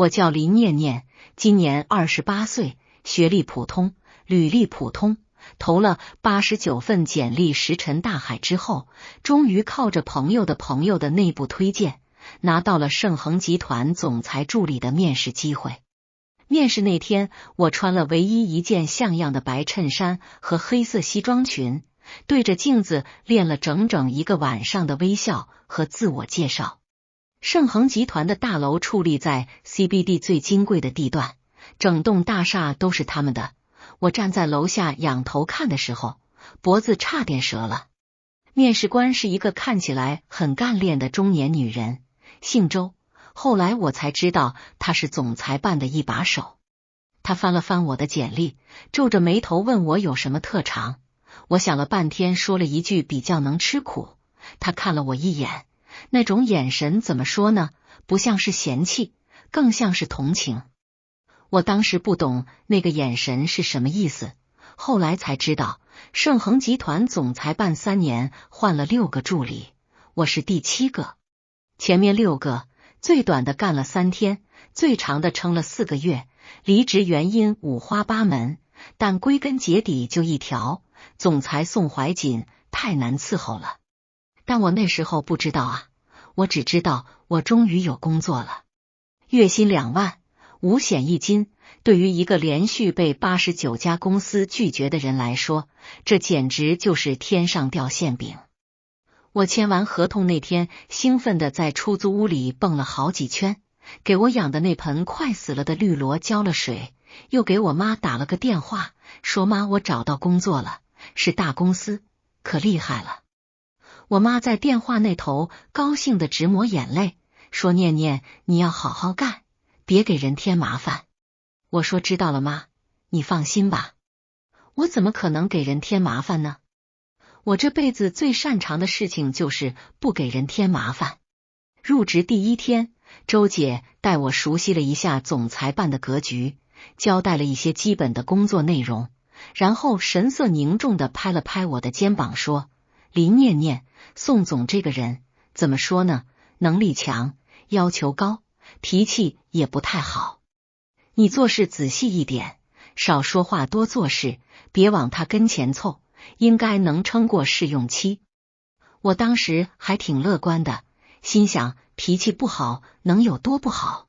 我叫林念念，今年28岁，学历普通，履历普通，投了89份简历石沉大海之后，终于靠着朋友的内部推荐，拿到了盛恒集团总裁助理的面试机会。面试那天，我穿了唯一一件像样的白衬衫和黑色西装裙，对着镜子练了整整1个晚上的微笑和自我介绍。盛恒集团的大楼矗立在 CBD 最金贵的地段，整栋大厦都是他们的。我站在楼下仰头看的时候，脖子差点折了。面试官是一个看起来很干练的中年女人，姓周，后来我才知道她是总裁办的一把手。她翻了翻我的简历，皱着眉头问我有什么特长。我想了半天，说了一句比较能吃苦。她看了我一眼，那种眼神怎么说呢？不像是嫌弃，更像是同情。我当时不懂那个眼神是什么意思，后来才知道，盛恒集团总裁办3年换了6个助理，我是第7个。前面6个，最短的干了3天，最长的撑了4个月，离职原因五花八门，但归根结底就一条：总裁宋怀瑾太难伺候了。但我那时候不知道啊，我只知道我终于有工作了，月薪2万，5险1金。对于一个连续被89家公司拒绝的人来说，这简直就是天上掉馅饼。我签完合同那天，兴奋地在出租屋里蹦了好几圈，给我养的那盆快死了的绿萝浇了水，又给我妈打了个电话，说妈，我找到工作了，是大公司，可厉害了。我妈在电话那头高兴得直抹眼泪，说念念，你要好好干，别给人添麻烦。我说知道了妈，你放心吧。我怎么可能给人添麻烦呢？我这辈子最擅长的事情就是不给人添麻烦。入职第1天，周姐带我熟悉了一下总裁办的格局，交代了一些基本的工作内容，然后神色凝重地拍了拍我的肩膀说，林念念，宋总这个人怎么说呢，能力强，要求高，脾气也不太好。你做事仔细一点，少说话多做事，别往他跟前凑，应该能撑过试用期。我当时还挺乐观的，心想脾气不好能有多不好。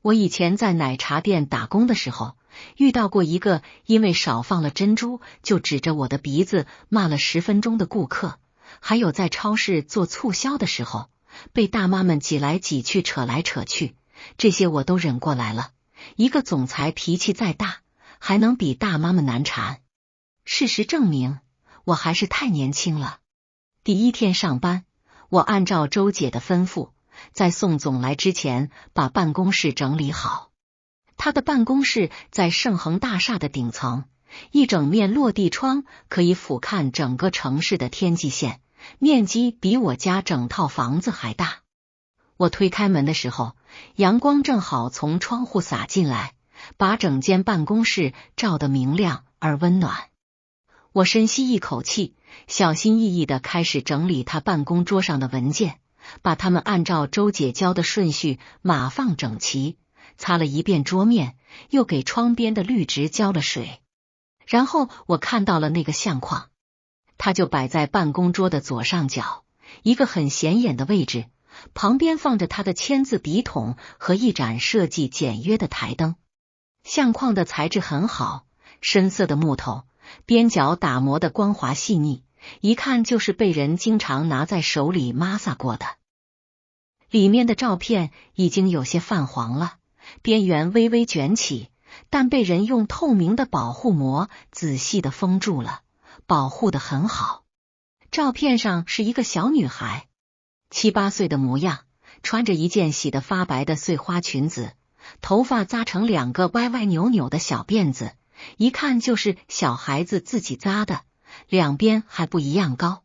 我以前在奶茶店打工的时候，遇到过一个因为少放了珍珠就指着我的鼻子骂了10分钟的顾客，还有在超市做促销的时候，被大妈们挤来挤去扯来扯去，这些我都忍过来了。一个总裁脾气再大，还能比大妈们难缠？事实证明，我还是太年轻了。第1天上班，我按照周姐的吩咐，在宋总来之前把办公室整理好。他的办公室在盛恒大厦的顶层，一整面落地窗可以俯瞰整个城市的天际线，面积比我家整套房子还大。我推开门的时候，阳光正好从窗户洒进来，把整间办公室照得明亮而温暖。我深吸一口气，小心翼翼地开始整理他办公桌上的文件，把它们按照周姐教的顺序码放整齐，擦了一遍桌面，又给窗边的绿植浇了水。然后我看到了那个相框，它就摆在办公桌的左上角，一个很显眼的位置，旁边放着他的签字笔筒和一盏设计简约的台灯。相框的材质很好，深色的木头，边角打磨的光滑细腻，一看就是被人经常拿在手里摩挲过的。里面的照片已经有些泛黄了，边缘微微卷起，但被人用透明的保护膜仔细的封住了，保护得很好。照片上是一个小女孩，7、8岁的模样，穿着一件洗得发白的碎花裙子，头发扎成2个歪歪扭扭的小辫子，一看就是小孩子自己扎的，两边还不一样高。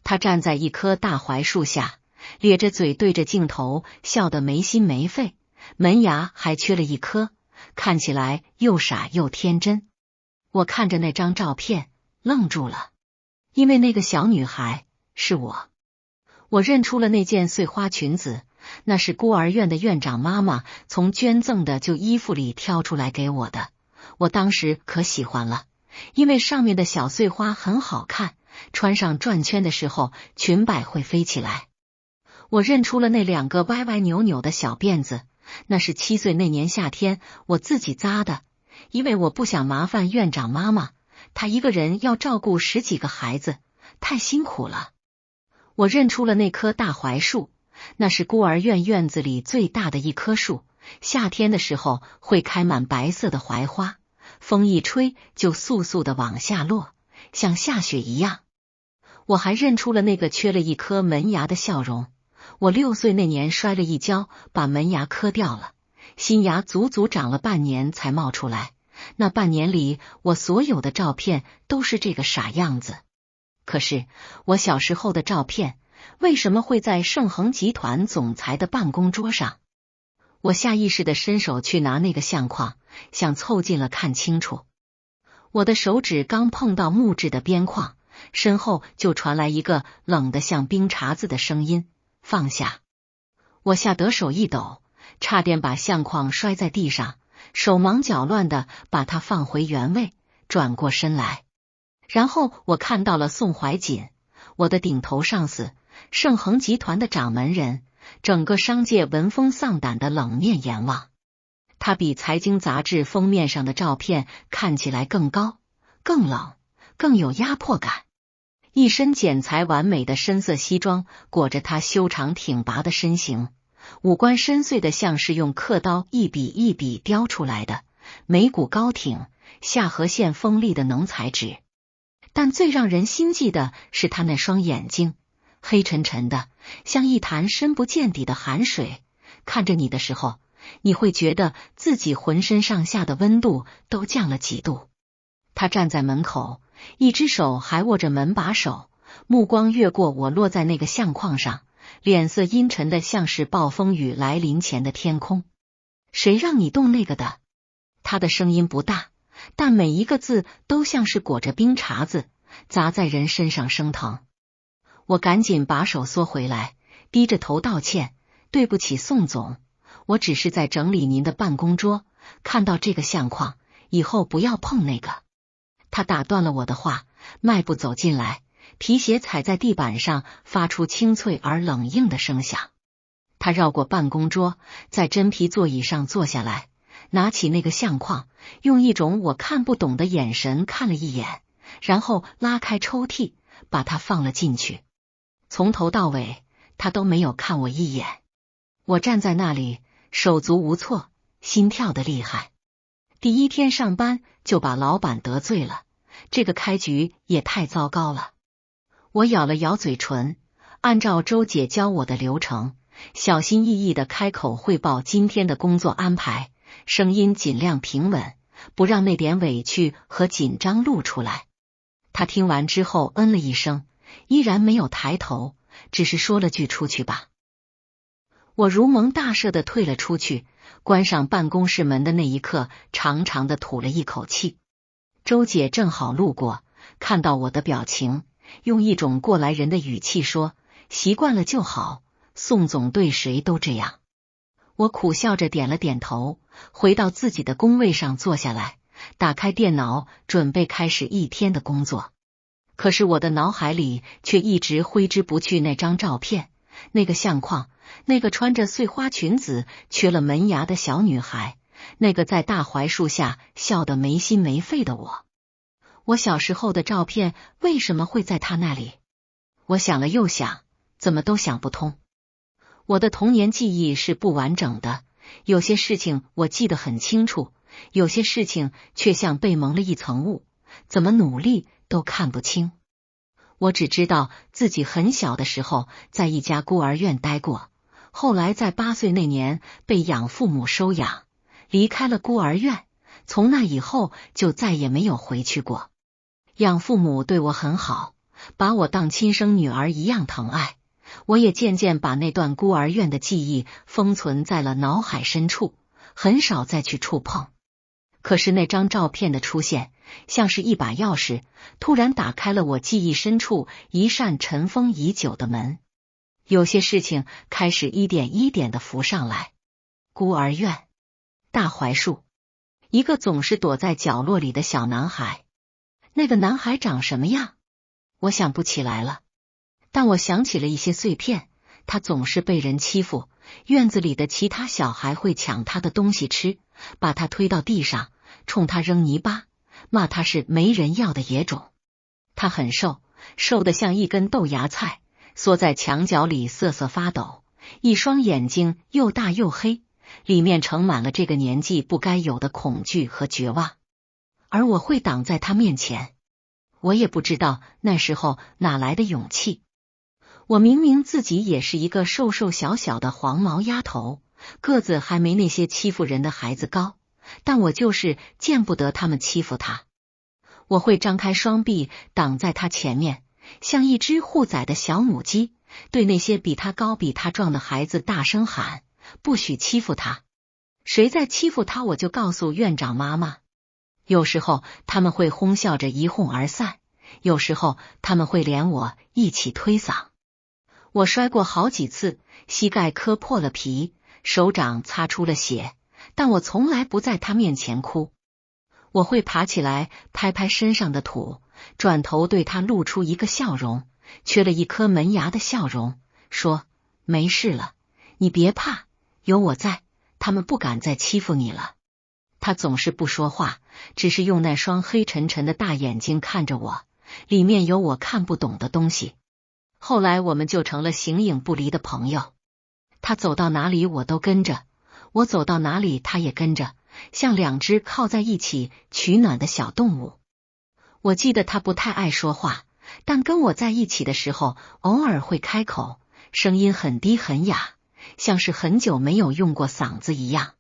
她站在一棵大槐树下，咧着嘴对着镜头，笑得没心没肺，门牙还缺了一颗，看起来又傻又天真。我看着那张照片愣住了，因为那个小女孩是我。我认出了那件碎花裙子，那是孤儿院的院长妈妈从捐赠的旧衣服里挑出来给我的，我当时可喜欢了，因为上面的小碎花很好看，穿上转圈的时候裙摆会飞起来。我认出了那两个歪歪扭扭的小辫子，那是7岁那年夏天我自己扎的，因为我不想麻烦院长妈妈，她一个人要照顾10几个孩子，太辛苦了。我认出了那棵大槐树，那是孤儿院院子里最大的一棵树，夏天的时候会开满白色的槐花，风一吹就簌簌地往下落，像下雪一样。我还认出了那个缺了一颗门牙的笑容，我6岁那年摔了一跤，把门牙磕掉了，新牙足足长了半年才冒出来，那半年里我所有的照片都是这个傻样子。可是我小时候的照片为什么会在盛恒集团总裁的办公桌上？我下意识地伸手去拿那个相框，想凑近了看清楚。我的手指刚碰到木质的边框，身后就传来一个冷得像冰碴子的声音：放下。我吓得手一抖，差点把相框摔在地上，手忙脚乱地把它放回原位，转过身来。然后我看到了宋怀瑾，我的顶头上司，盛恒集团的掌门人，整个商界闻风丧胆的冷面阎王。他比财经杂志封面上的照片看起来更高、更冷、更有压迫感。一身剪裁完美的深色西装裹着他修长挺拔的身形，五官深邃的像是用刻刀一笔一笔雕出来的，眉骨高挺，下颌线锋利的能裁纸。但最让人心悸的是他那双眼睛，黑沉沉的，像一潭深不见底的寒水，看着你的时候，你会觉得自己浑身上下的温度都降了几度。他站在门口，一只手还握着门把手，目光越过我落在那个相框上，脸色阴沉的像是暴风雨来临前的天空。谁让你动那个的？他的声音不大，但每一个字都像是裹着冰碴子，砸在人身上生疼。我赶紧把手缩回来，低着头道歉：对不起宋总，我只是在整理您的办公桌，看到这个相框，以后不要碰那个。他打断了我的话，迈步走进来，皮鞋踩在地板上发出清脆而冷硬的声响。他绕过办公桌，在真皮座椅上坐下来，拿起那个相框，用一种我看不懂的眼神看了一眼，然后拉开抽屉，把它放了进去。从头到尾，他都没有看我一眼。我站在那里，手足无措，心跳得厉害。第一天上班就把老板得罪了，这个开局也太糟糕了。我咬了咬嘴唇，按照周姐教我的流程，小心翼翼地开口汇报今天的工作安排，声音尽量平稳，不让那点委屈和紧张露出来。他听完之后嗯了一声，依然没有抬头，只是说了句出去吧。我如蒙大赦地退了出去，关上办公室门的那一刻，长长的吐了一口气。周姐正好路过，看到我的表情，用一种过来人的语气说：习惯了就好，宋总对谁都这样。我苦笑着点了点头，回到自己的工位上坐下来，打开电脑，准备开始一天的工作。可是我的脑海里却一直挥之不去那张照片，那个相框，那个穿着碎花裙子缺了门牙的小女孩，那个在大槐树下笑得没心没肺的我。我小时候的照片为什么会在他那里？我想了又想，怎么都想不通。我的童年记忆是不完整的，有些事情我记得很清楚，有些事情却像被蒙了一层雾，怎么努力都看不清。我只知道自己很小的时候在一家孤儿院待过，后来在8岁那年被养父母收养，离开了孤儿院，从那以后就再也没有回去过。养父母对我很好，把我当亲生女儿一样疼爱，我也渐渐把那段孤儿院的记忆封存在了脑海深处，很少再去触碰。可是那张照片的出现，像是一把钥匙，突然打开了我记忆深处一扇尘封已久的门。有些事情开始一点一点的浮上来。孤儿院，大槐树，一个总是躲在角落里的小男孩。那个男孩长什么样？我想不起来了，但我想起了一些碎片。他总是被人欺负，院子里的其他小孩会抢他的东西吃，把他推到地上，冲他扔泥巴，骂他是没人要的野种。他很瘦，瘦得像一根豆芽菜，缩在墙角里瑟瑟发抖，一双眼睛又大又黑，里面盛满了这个年纪不该有的恐惧和绝望。而我会挡在他面前，我也不知道那时候哪来的勇气。我明明自己也是一个瘦瘦小小的黄毛丫头，个子还没那些欺负人的孩子高，但我就是见不得他们欺负他。我会张开双臂挡在他前面，像一只护崽的小母鸡，对那些比他高比他壮的孩子大声喊，不许欺负他，谁再欺负他我就告诉院长妈妈。有时候他们会哄笑着一哄而散，有时候他们会连我一起推搡。我摔过好几次，膝盖磕破了皮，手掌擦出了血，但我从来不在他面前哭。我会爬起来拍拍身上的土，转头对他露出一个笑容，缺了一颗门牙的笑容，说没事了，你别怕，有我在，他们不敢再欺负你了。他总是不说话，只是用那双黑沉沉的大眼睛看着我，里面有我看不懂的东西。后来我们就成了形影不离的朋友，他走到哪里我都跟着，我走到哪里他也跟着，像两只靠在一起取暖的小动物。我记得他不太爱说话，但跟我在一起的时候偶尔会开口，声音很低很哑，像是很久没有用过嗓子一样。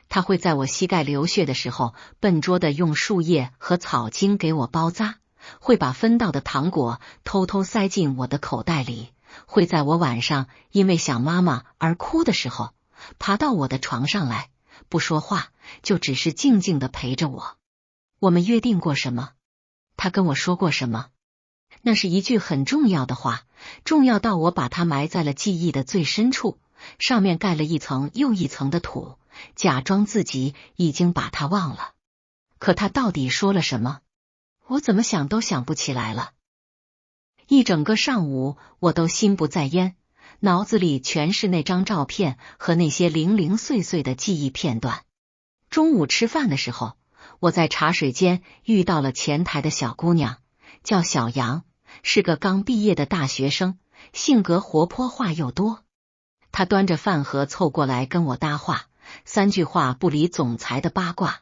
他会在我膝盖流血的时候笨拙的用树叶和草茎给我包扎，会把分到的糖果偷偷塞进我的口袋里，会在我晚上因为想妈妈而哭的时候爬到我的床上来，不说话，就只是静静的陪着我。我们约定过什么？他跟我说过什么？那是一句很重要的话，重要到我把它埋在了记忆的最深处，上面盖了一层又一层的土，假装自己已经把它忘了。可他到底说了什么？我怎么想都想不起来了。一整个上午我都心不在焉，脑子里全是那张照片和那些零零碎碎的记忆片段。中午吃饭的时候，我在茶水间遇到了前台的小姑娘，叫小杨，是个刚毕业的大学生，性格活泼话又多。她端着饭盒凑过来跟我搭话，3句话不离总裁的八卦。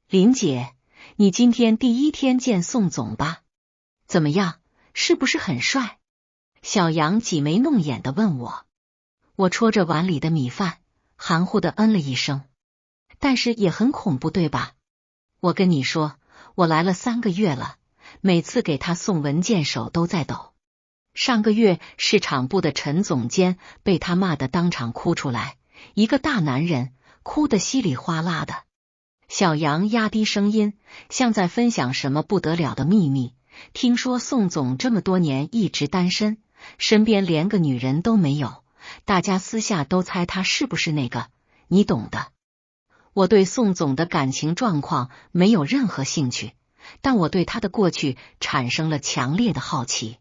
林姐，你今天第一天见宋总吧？怎么样，是不是很帅？小杨挤眉弄眼的问我。我戳着碗里的米饭，含糊的嗯了一声。但是也很恐怖对吧？我跟你说，我来了3个月了，每次给他送文件手都在抖。上个月市场部的陈总监被他骂得当场哭出来，一个大男人，哭得稀里哗啦的。小杨压低声音，像在分享什么不得了的秘密。听说宋总这么多年一直单身，身边连个女人都没有，大家私下都猜他是不是那个，你懂的。我对宋总的感情状况没有任何兴趣，但我对他的过去产生了强烈的好奇。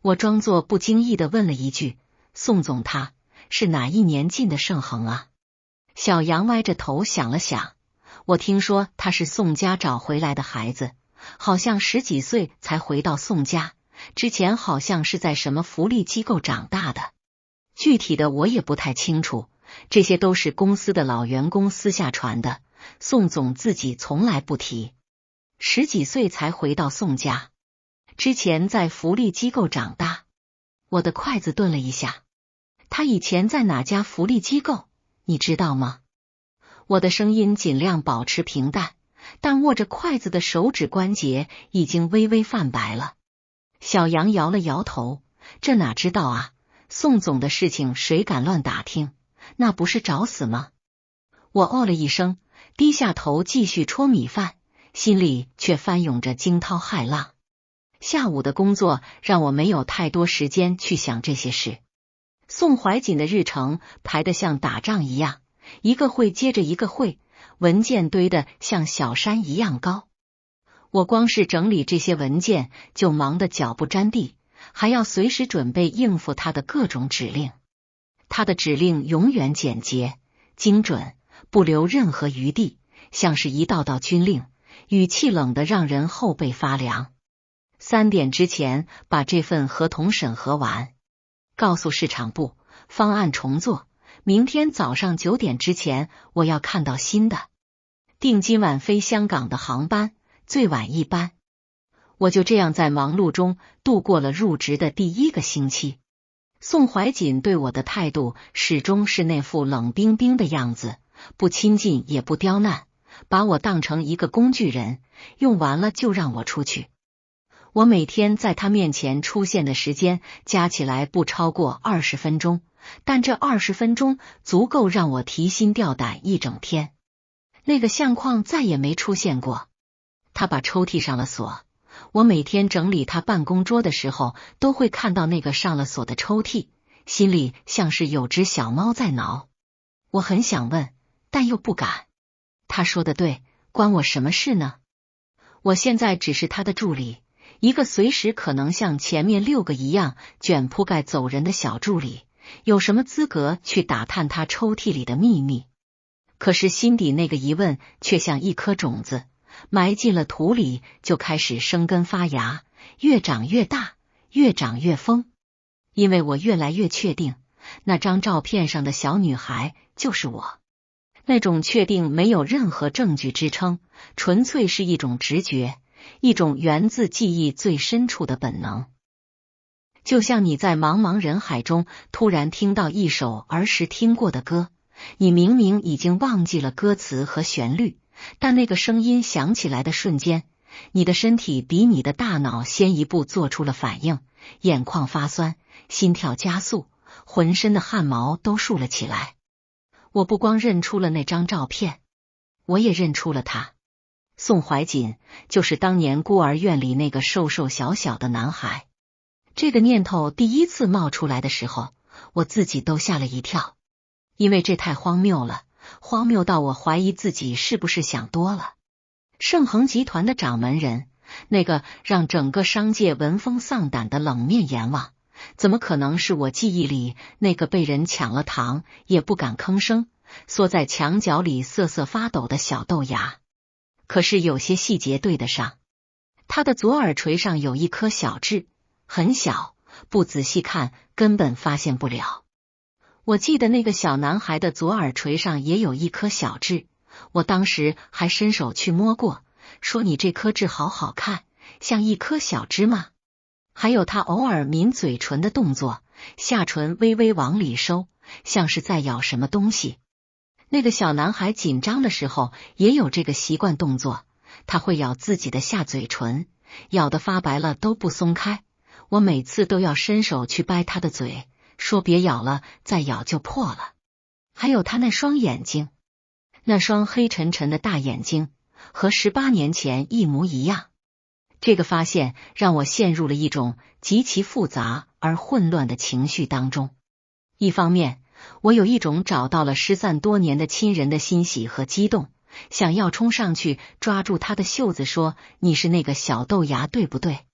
我装作不经意地问了一句，宋总他是哪一年进的盛恒啊？小杨歪着头想了想，我听说他是宋家找回来的孩子，好像10几岁才回到宋家，之前好像是在什么福利机构长大的，具体的我也不太清楚，这些都是公司的老员工私下传的，宋总自己从来不提。10几岁才回到宋家，之前在福利机构长大。我的筷子顿了一下，他以前在哪家福利机构，你知道吗？我的声音尽量保持平淡，但握着筷子的手指关节已经微微泛白了。小杨摇了摇头，这哪知道啊，宋总的事情谁敢乱打听，那不是找死吗？我哦了一声，低下头继续戳米饭，心里却翻涌着惊涛骇浪。下午的工作让我没有太多时间去想这些事。宋怀瑾的日程排得像打仗一样，一个会接着一个会，文件堆得像小山一样高。我光是整理这些文件就忙得脚不沾地，还要随时准备应付他的各种指令。他的指令永远简洁、精准，不留任何余地，像是一道道军令，语气冷得让人后背发凉。3点之前把这份合同审核完，告诉市场部方案重做，明天早上9点之前我要看到新的，订今晚飞香港的航班，最晚1班。我就这样在忙碌中度过了入职的第1个星期。宋怀瑾对我的态度始终是那副冷冰冰的样子，不亲近也不刁难，把我当成一个工具人，用完了就让我出去。我每天在他面前出现的时间加起来不超过20分钟，但这20分钟足够让我提心吊胆一整天。那个相框再也没出现过。他把抽屉上了锁，我每天整理他办公桌的时候都会看到那个上了锁的抽屉，心里像是有只小猫在挠。我很想问，但又不敢。他说的对，关我什么事呢？我现在只是他的助理，一个随时可能像前面6个一样卷铺盖走人的小助理，有什么资格去打探他抽屉里的秘密？可是心底那个疑问却像一颗种子，埋进了土里，就开始生根发芽，越长越大，越长越疯。因为我越来越确定，那张照片上的小女孩就是我。那种确定没有任何证据支撑，纯粹是一种直觉，一种源自记忆最深处的本能。就像你在茫茫人海中突然听到一首儿时听过的歌，你明明已经忘记了歌词和旋律，但那个声音响起来的瞬间，你的身体比你的大脑先一步做出了反应，眼眶发酸，心跳加速，浑身的汗毛都竖了起来。我不光认出了那张照片，我也认出了他。宋怀瑾就是当年孤儿院里那个瘦瘦小小的男孩。这个念头第一次冒出来的时候，我自己都吓了一跳，因为这太荒谬了，荒谬到我怀疑自己是不是想多了。盛恒集团的掌门人，那个让整个商界闻风丧胆的冷面阎王，怎么可能是我记忆里那个被人抢了糖也不敢吭声，缩在墙角里瑟瑟发抖的小豆芽？可是有些细节对得上，他的左耳垂上有一颗小痣，很小，不仔细看根本发现不了。我记得那个小男孩的左耳垂上也有一颗小痣，我当时还伸手去摸过，说你这颗痣好好看，像一颗小芝麻。还有他偶尔抿嘴唇的动作，下唇微微往里收，像是在咬什么东西。那个小男孩紧张的时候也有这个习惯动作，他会咬自己的下嘴唇，咬得发白了都不松开。我每次都要伸手去掰他的嘴，说别咬了，再咬就破了。还有他那双眼睛，那双黑沉沉的大眼睛，和18年前一模一样。这个发现让我陷入了一种极其复杂而混乱的情绪当中。一方面，我有一种找到了失散多年的亲人的欣喜和激动，想要冲上去抓住他的袖子说，你是那个小豆芽对不对？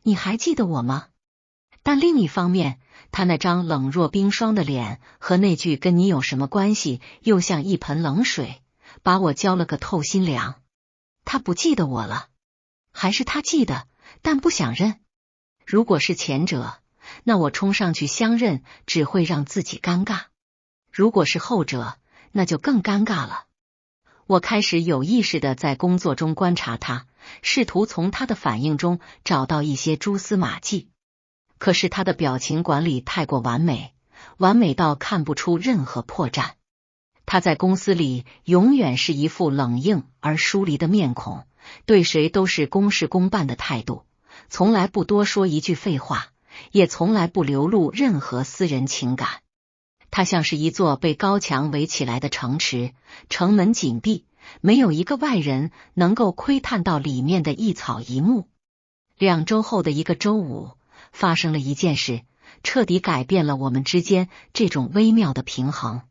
你还记得我吗？但另一方面，他那张冷若冰霜的脸和那句跟你有什么关系又像一盆冷水，把我浇了个透心凉。他不记得我了，还是他记得但不想认？如果是前者，那我冲上去相认只会让自己尴尬；如果是后者，那就更尴尬了。我开始有意识地在工作中观察他，试图从他的反应中找到一些蛛丝马迹。可是他的表情管理太过完美，完美到看不出任何破绽。他在公司里永远是一副冷硬而疏离的面孔，对谁都是公事公办的态度，从来不多说一句废话，也从来不流露任何私人情感。他像是一座被高墙围起来的城池，城门紧闭，没有一个外人能够窥探到里面的一草一木。2周后的一个周五，发生了一件事，彻底改变了我们之间这种微妙的平衡。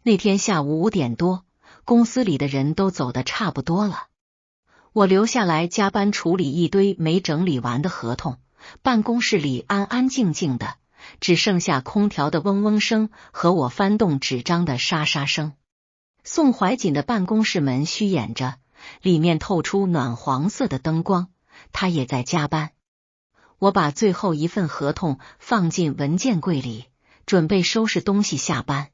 那天下午5点多，公司里的人都走得差不多了，我留下来加班处理一堆没整理完的合同，办公室里安安静静的，只剩下空调的嗡嗡声和我翻动纸张的沙沙声。宋怀瑾的办公室门虚掩着，里面透出暖黄色的灯光，他也在加班。我把最后一份合同放进文件柜里，准备收拾东西下班。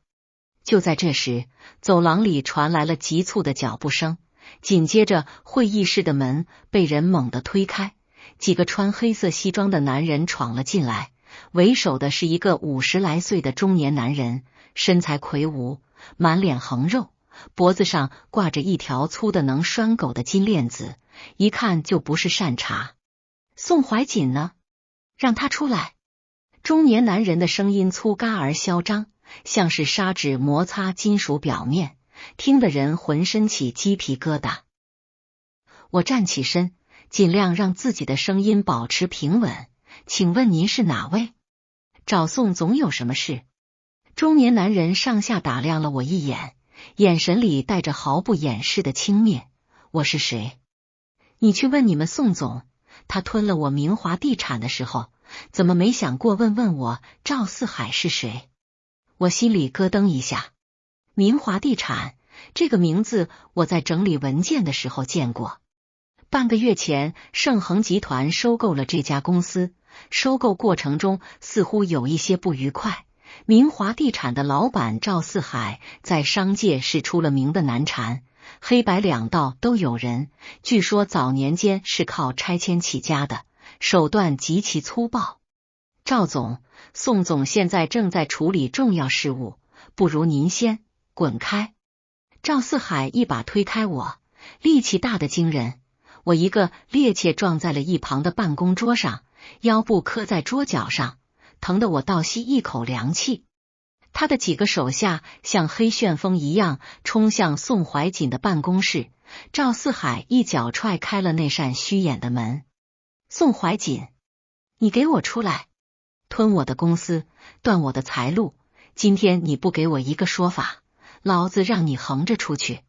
就在这时，走廊里传来了急促的脚步声，紧接着会议室的门被人猛地推开，几个穿黑色西装的男人闯了进来，为首的是一个50来岁的中年男人，身材魁梧，满脸横肉，脖子上挂着一条粗的能拴狗的金链子，一看就不是善茬。宋怀瑾呢？让他出来。中年男人的声音粗嘎而嚣张，像是砂纸摩擦金属表面，听得人浑身起鸡皮疙瘩。我站起身，尽量让自己的声音保持平稳。请问您是哪位？找宋总有什么事？中年男人上下打量了我一眼，眼神里带着毫不掩饰的轻蔑。我是谁？你去问你们宋总，他吞了我明华地产的时候，怎么没想过问问我赵四海是谁？我心里咯噔一下。明华地产这个名字我在整理文件的时候见过。半个月前，盛恒集团收购了这家公司，收购过程中似乎有一些不愉快。明华地产的老板赵四海在商界是出了名的难缠，黑白两道都有人，据说早年间是靠拆迁起家的，手段极其粗暴。赵总，宋总现在正在处理重要事务，不如您先滚开。赵四海一把推开我，力气大得惊人，我一个趔趄撞在了一旁的办公桌上，腰部磕在桌角上，疼得我倒吸一口凉气。他的几个手下像黑旋风一样冲向宋怀瑾的办公室，赵四海一脚踹开了那扇虚掩的门。宋怀瑾，你给我出来！吞我的公司，断我的财路，今天你不给我一个说法，老子让你横着出去！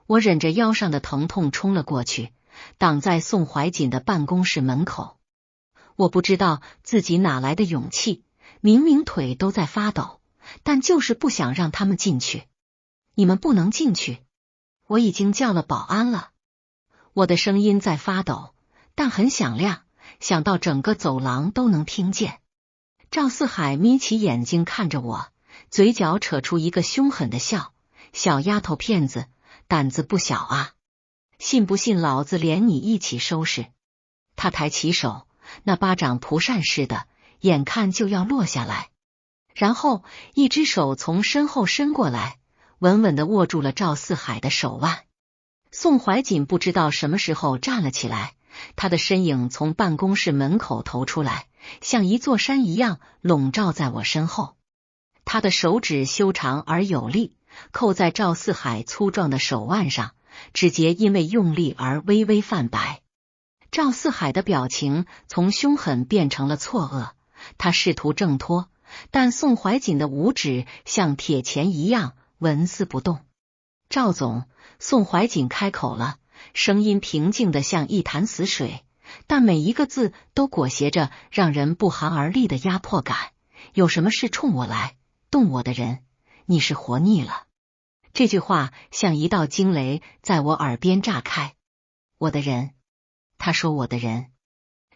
我忍着腰上的疼痛冲了过去，挡在宋怀瑾的办公室门口。我不知道自己哪来的勇气，明明腿都在发抖，但就是不想让他们进去。你们不能进去，我已经叫了保安了。我的声音在发抖，但很响亮，响到整个走廊都能听见。赵四海眯起眼睛看着我，嘴角扯出一个凶狠的笑。小丫头片子，胆子不小啊，信不信老子连你一起收拾？他抬起手，那巴掌蒲扇似的，眼看就要落下来，然后一只手从身后伸过来，稳稳地握住了赵四海的手腕。宋怀瑾不知道什么时候站了起来，他的身影从办公室门口头出来，像一座山一样笼罩在我身后。他的手指修长而有力，扣在赵四海粗壮的手腕上，指节因为用力而微微泛白。赵四海的表情从凶狠变成了错愕，他试图挣脱，但宋怀瑾的五指像铁钳一样纹丝不动。赵总，宋怀瑾开口了，声音平静得像一潭死水，但每一个字都裹挟着让人不寒而栗的压迫感。有什么事冲我来，动我的人，你是活腻了。这句话像一道惊雷在我耳边炸开。我的人，他说我的人。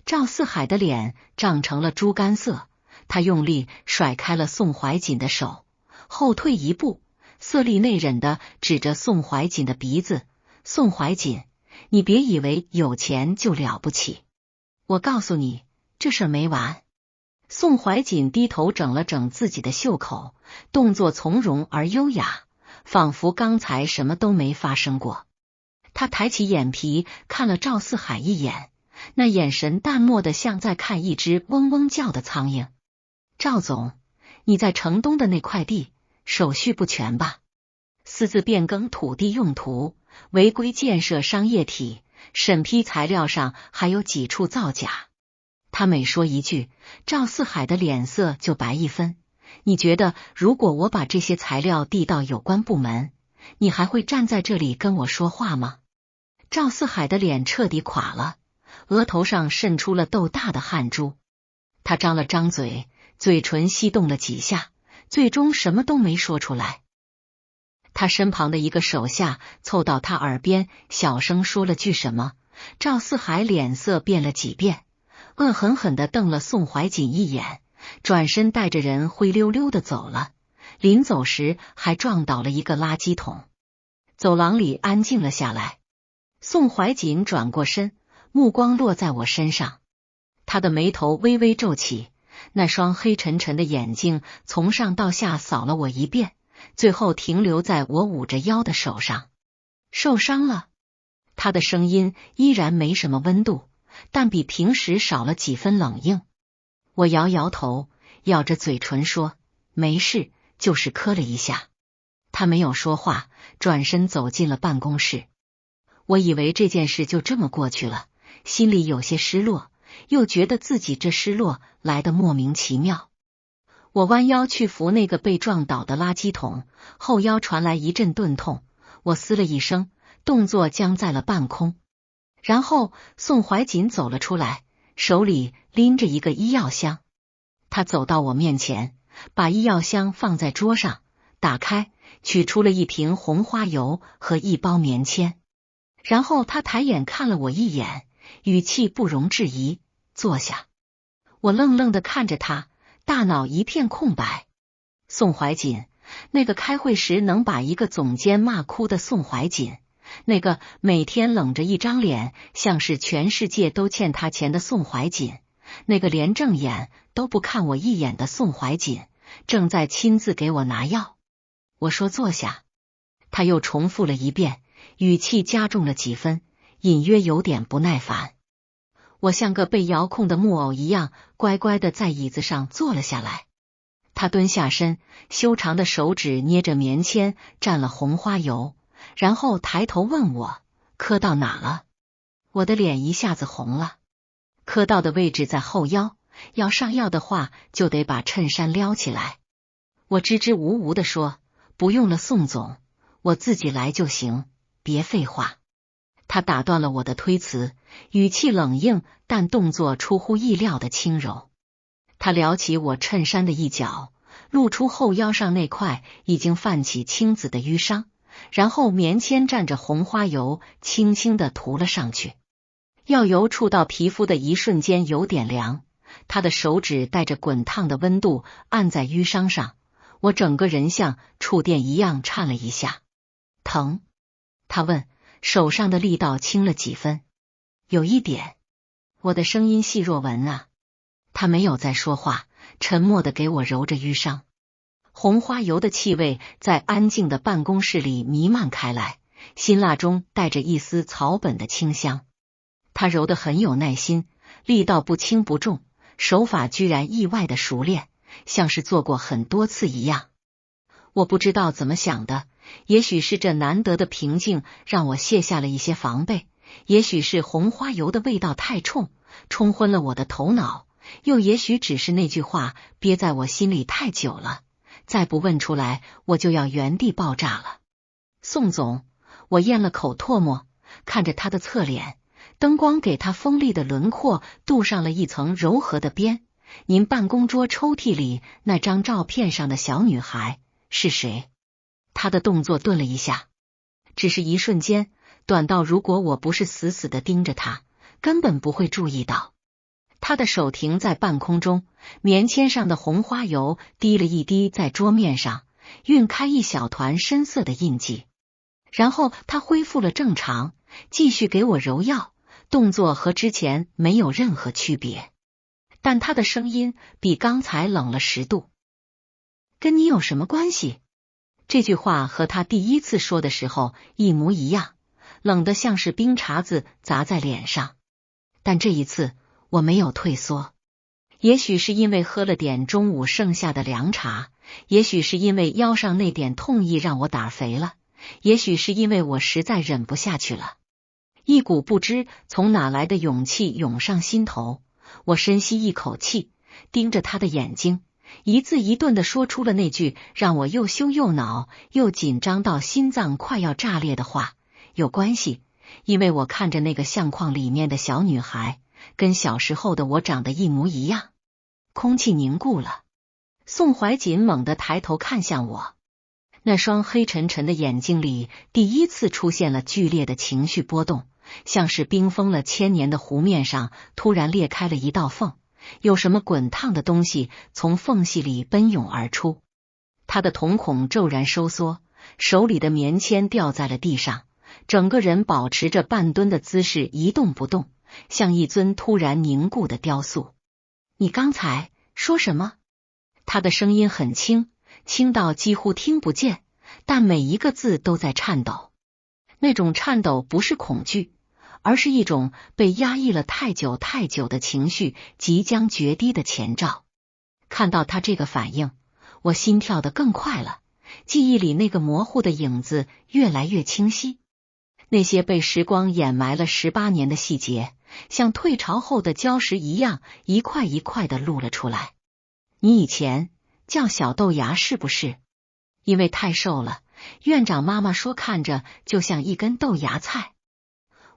赵四海的脸涨成了猪肝色，他用力甩开了宋怀瑾的手，后退一步，色厉内荏地指着宋怀瑾的鼻子。宋怀瑾，你别以为有钱就了不起，我告诉你，这事儿没完。宋怀瑾低头整了整自己的袖口，动作从容而优雅，仿佛刚才什么都没发生过。他抬起眼皮看了赵四海一眼，那眼神淡漠的像在看一只嗡嗡叫的苍蝇。赵总，你在城东的那块地手续不全吧？私自变更土地用途，违规建设商业体，审批材料上还有几处造假。他每说一句，赵四海的脸色就白一分。你觉得如果我把这些材料递到有关部门，你还会站在这里跟我说话吗？赵四海的脸彻底垮了，额头上渗出了豆大的汗珠。他张了张嘴，嘴唇翕动了几下，最终什么都没说出来。他身旁的一个手下凑到他耳边小声说了句什么，赵四海脸色变了几变，恶狠狠地瞪了宋怀瑾一眼，转身带着人灰溜溜的走了。临走时还撞倒了一个垃圾桶。走廊里安静了下来。宋怀瑾转过身，目光落在我身上，他的眉头微微皱起，那双黑沉沉的眼睛从上到下扫了我一遍，最后停留在我捂着腰的手上。受伤了？他的声音依然没什么温度，但比平时少了几分冷硬。我摇摇头，咬着嘴唇说没事，就是磕了一下。他没有说话，转身走进了办公室。我以为这件事就这么过去了，心里有些失落，又觉得自己这失落来得莫名其妙。我弯腰去扶那个被撞倒的垃圾桶，后腰传来一阵钝痛，我嘶了一声，动作僵在了半空。然后宋怀瑾走了出来，手里拎着一个医药箱。他走到我面前，把医药箱放在桌上，打开，取出了一瓶红花油和一包棉签。然后他抬眼看了我一眼，语气不容置疑，坐下。我愣愣地看着他，大脑一片空白。宋怀瑾，那个开会时能把一个总监骂哭的宋怀瑾，那个每天冷着一张脸，像是全世界都欠他钱的宋怀瑾，那个连正眼都不看我一眼的宋怀瑾，正在亲自给我拿药。我说坐下，他又重复了一遍，语气加重了几分，隐约有点不耐烦。我像个被遥控的木偶一样，乖乖的在椅子上坐了下来。他蹲下身，修长的手指捏着棉签，蘸了红花油，然后抬头问我磕到哪了。我的脸一下子红了。磕到的位置在后腰，要上药的话就得把衬衫撩起来。我支支吾吾地说不用了宋总，我自己来就行，别废话。他打断了我的推辞，语气冷硬，但动作出乎意料的轻柔。他撩起我衬衫的一角，露出后腰上那块已经泛起青紫的淤伤，然后棉签蘸着红花油轻轻地涂了上去。药油触到皮肤的一瞬间有点凉，他的手指带着滚烫的温度按在淤伤上，我整个人像触电一样颤了一下。疼？他问，手上的力道轻了几分。有一点。我的声音细若蚊啊。他没有再说话，沉默地给我揉着淤伤。红花油的气味在安静的办公室里弥漫开来，辛辣中带着一丝草本的清香。他揉得很有耐心，力道不轻不重，手法居然意外的熟练，像是做过很多次一样。我不知道怎么想的，也许是这难得的平静让我卸下了一些防备，也许是红花油的味道太冲，冲昏了我的头脑，又也许只是那句话憋在我心里太久了，再不问出来我就要原地爆炸了。宋总，我咽了口唾沫，看着他的侧脸，灯光给他锋利的轮廓镀上了一层柔和的边。您办公桌抽屉里那张照片上的小女孩是谁？他的动作顿了一下，只是一瞬间，短到如果我不是死死地盯着他，根本不会注意到。他的手停在半空中，棉签上的红花油滴了一滴在桌面上，晕开一小团深色的印记。然后他恢复了正常，继续给我揉药，动作和之前没有任何区别，但他的声音比刚才冷了10度。跟你有什么关系？这句话和他第一次说的时候一模一样，冷得像是冰碴子砸在脸上。但这一次我没有退缩，也许是因为喝了点中午剩下的凉茶，也许是因为腰上那点痛意让我胆肥了，也许是因为我实在忍不下去了。一股不知从哪来的勇气涌上心头，我深吸一口气，盯着他的眼睛，一字一顿地说出了那句让我又羞又恼又紧张到心脏快要炸裂的话：有关系，因为我看着那个相框里面的小女孩，跟小时候的我长得一模一样。空气凝固了，宋怀瑾猛地抬头看向我，那双黑沉沉的眼睛里第一次出现了剧烈的情绪波动，像是冰封了千年的湖面上突然裂开了一道缝，有什么滚烫的东西从缝隙里奔涌而出。他的瞳孔骤然收缩，手里的棉签掉在了地上，整个人保持着半蹲的姿势一动不动，像一尊突然凝固的雕塑。你刚才说什么？他的声音很轻，轻到几乎听不见，但每一个字都在颤抖。那种颤抖不是恐惧，而是一种被压抑了太久太久的情绪即将决堤的前兆。看到他这个反应，我心跳得更快了，记忆里那个模糊的影子越来越清晰。那些被时光掩埋了18年的细节，像退潮后的礁石一样，一块一块的露了出来。你以前叫小豆芽是不是？因为太瘦了，院长妈妈说看着就像一根豆芽菜。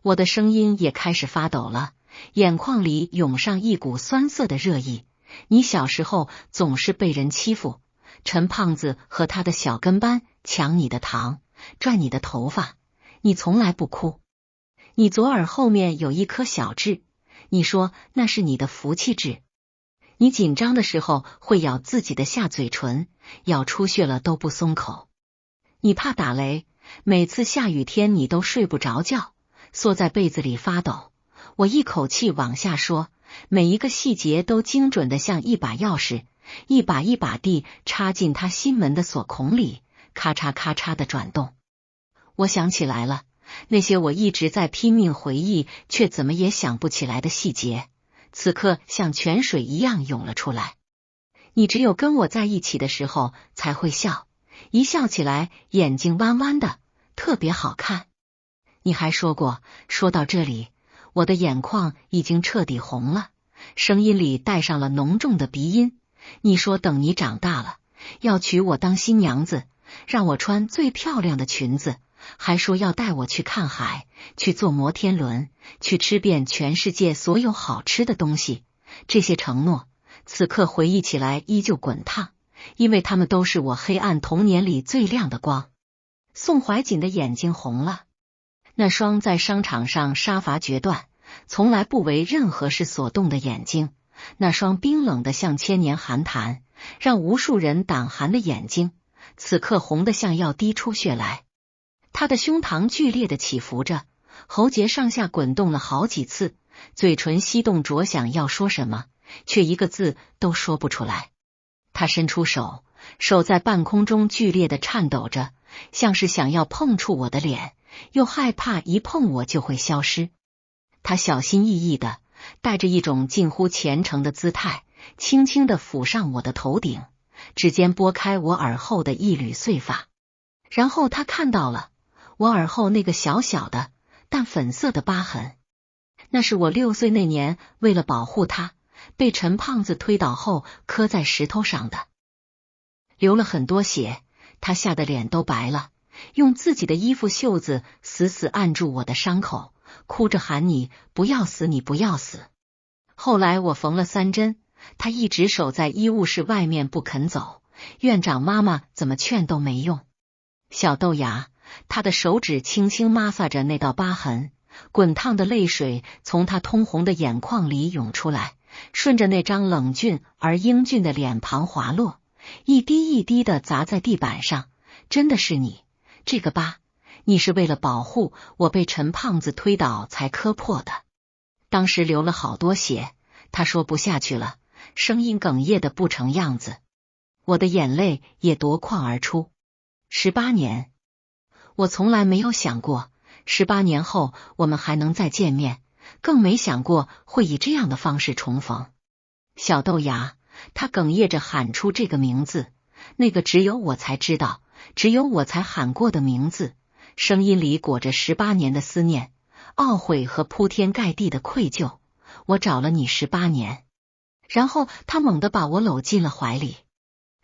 我的声音也开始发抖了，眼眶里涌上一股酸涩的热意。你小时候总是被人欺负，陈胖子和他的小跟班抢你的糖，拽你的头发，你从来不哭。你左耳后面有一颗小痣，你说那是你的福气痣。你紧张的时候会咬自己的下嘴唇，咬出血了都不松口。你怕打雷，每次下雨天你都睡不着觉，缩在被子里发抖。我一口气往下说，每一个细节都精准的像一把钥匙，一把一把地插进他心门的锁孔里，咔嚓咔嚓的转动。我想起来了，那些我一直在拼命回忆却怎么也想不起来的细节，此刻像泉水一样涌了出来。你只有跟我在一起的时候才会笑，一笑起来眼睛弯弯的，特别好看。你还说过，说到这里，我的眼眶已经彻底红了，声音里带上了浓重的鼻音。你说等你长大了，要娶我当新娘子，让我穿最漂亮的裙子，还说要带我去看海，去坐摩天轮，去吃遍全世界所有好吃的东西。这些承诺，此刻回忆起来依旧滚烫，因为他们都是我黑暗童年里最亮的光。宋怀瑾的眼睛红了，那双在商场上杀伐决断，从来不为任何事所动的眼睛，那双冰冷的像千年寒潭，让无数人胆寒的眼睛，此刻红得像要滴出血来。他的胸膛剧烈的起伏着，喉结上下滚动了好几次，嘴唇翕动着想要说什么，却一个字都说不出来。他伸出手，手在半空中剧烈的颤抖着，像是想要碰触我的脸，又害怕一碰我就会消失。他小心翼翼的，带着一种近乎虔诚的姿态，轻轻地抚上我的头顶，指尖拨开我耳后的一缕碎发。然后他看到了我耳后那个小小的但粉色的疤痕，那是我6岁那年为了保护他，被陈胖子推倒后磕在石头上的，流了很多血。他吓得脸都白了，用自己的衣服袖子死死按住我的伤口，哭着喊你不要死，你不要死。后来我缝了3针，他一直守在医务室外面不肯走，院长妈妈怎么劝都没用。小豆芽，他的手指轻轻摩挲着那道疤痕，滚烫的泪水从他通红的眼眶里涌出来，顺着那张冷峻而英俊的脸庞滑落，一滴一滴的砸在地板上。真的是你，这个疤，你是为了保护我被陈胖子推倒才磕破的。当时流了好多血，他说不下去了，声音哽咽的不成样子。我的眼泪也夺眶而出。18年，我从来没有想过18年后我们还能再见面，更没想过会以这样的方式重逢。小豆芽，他哽咽着喊出这个名字，那个只有我才知道，只有我才喊过的名字，声音里裹着18年的思念、懊悔和铺天盖地的愧疚。我找了你18年。然后他猛地把我搂进了怀里，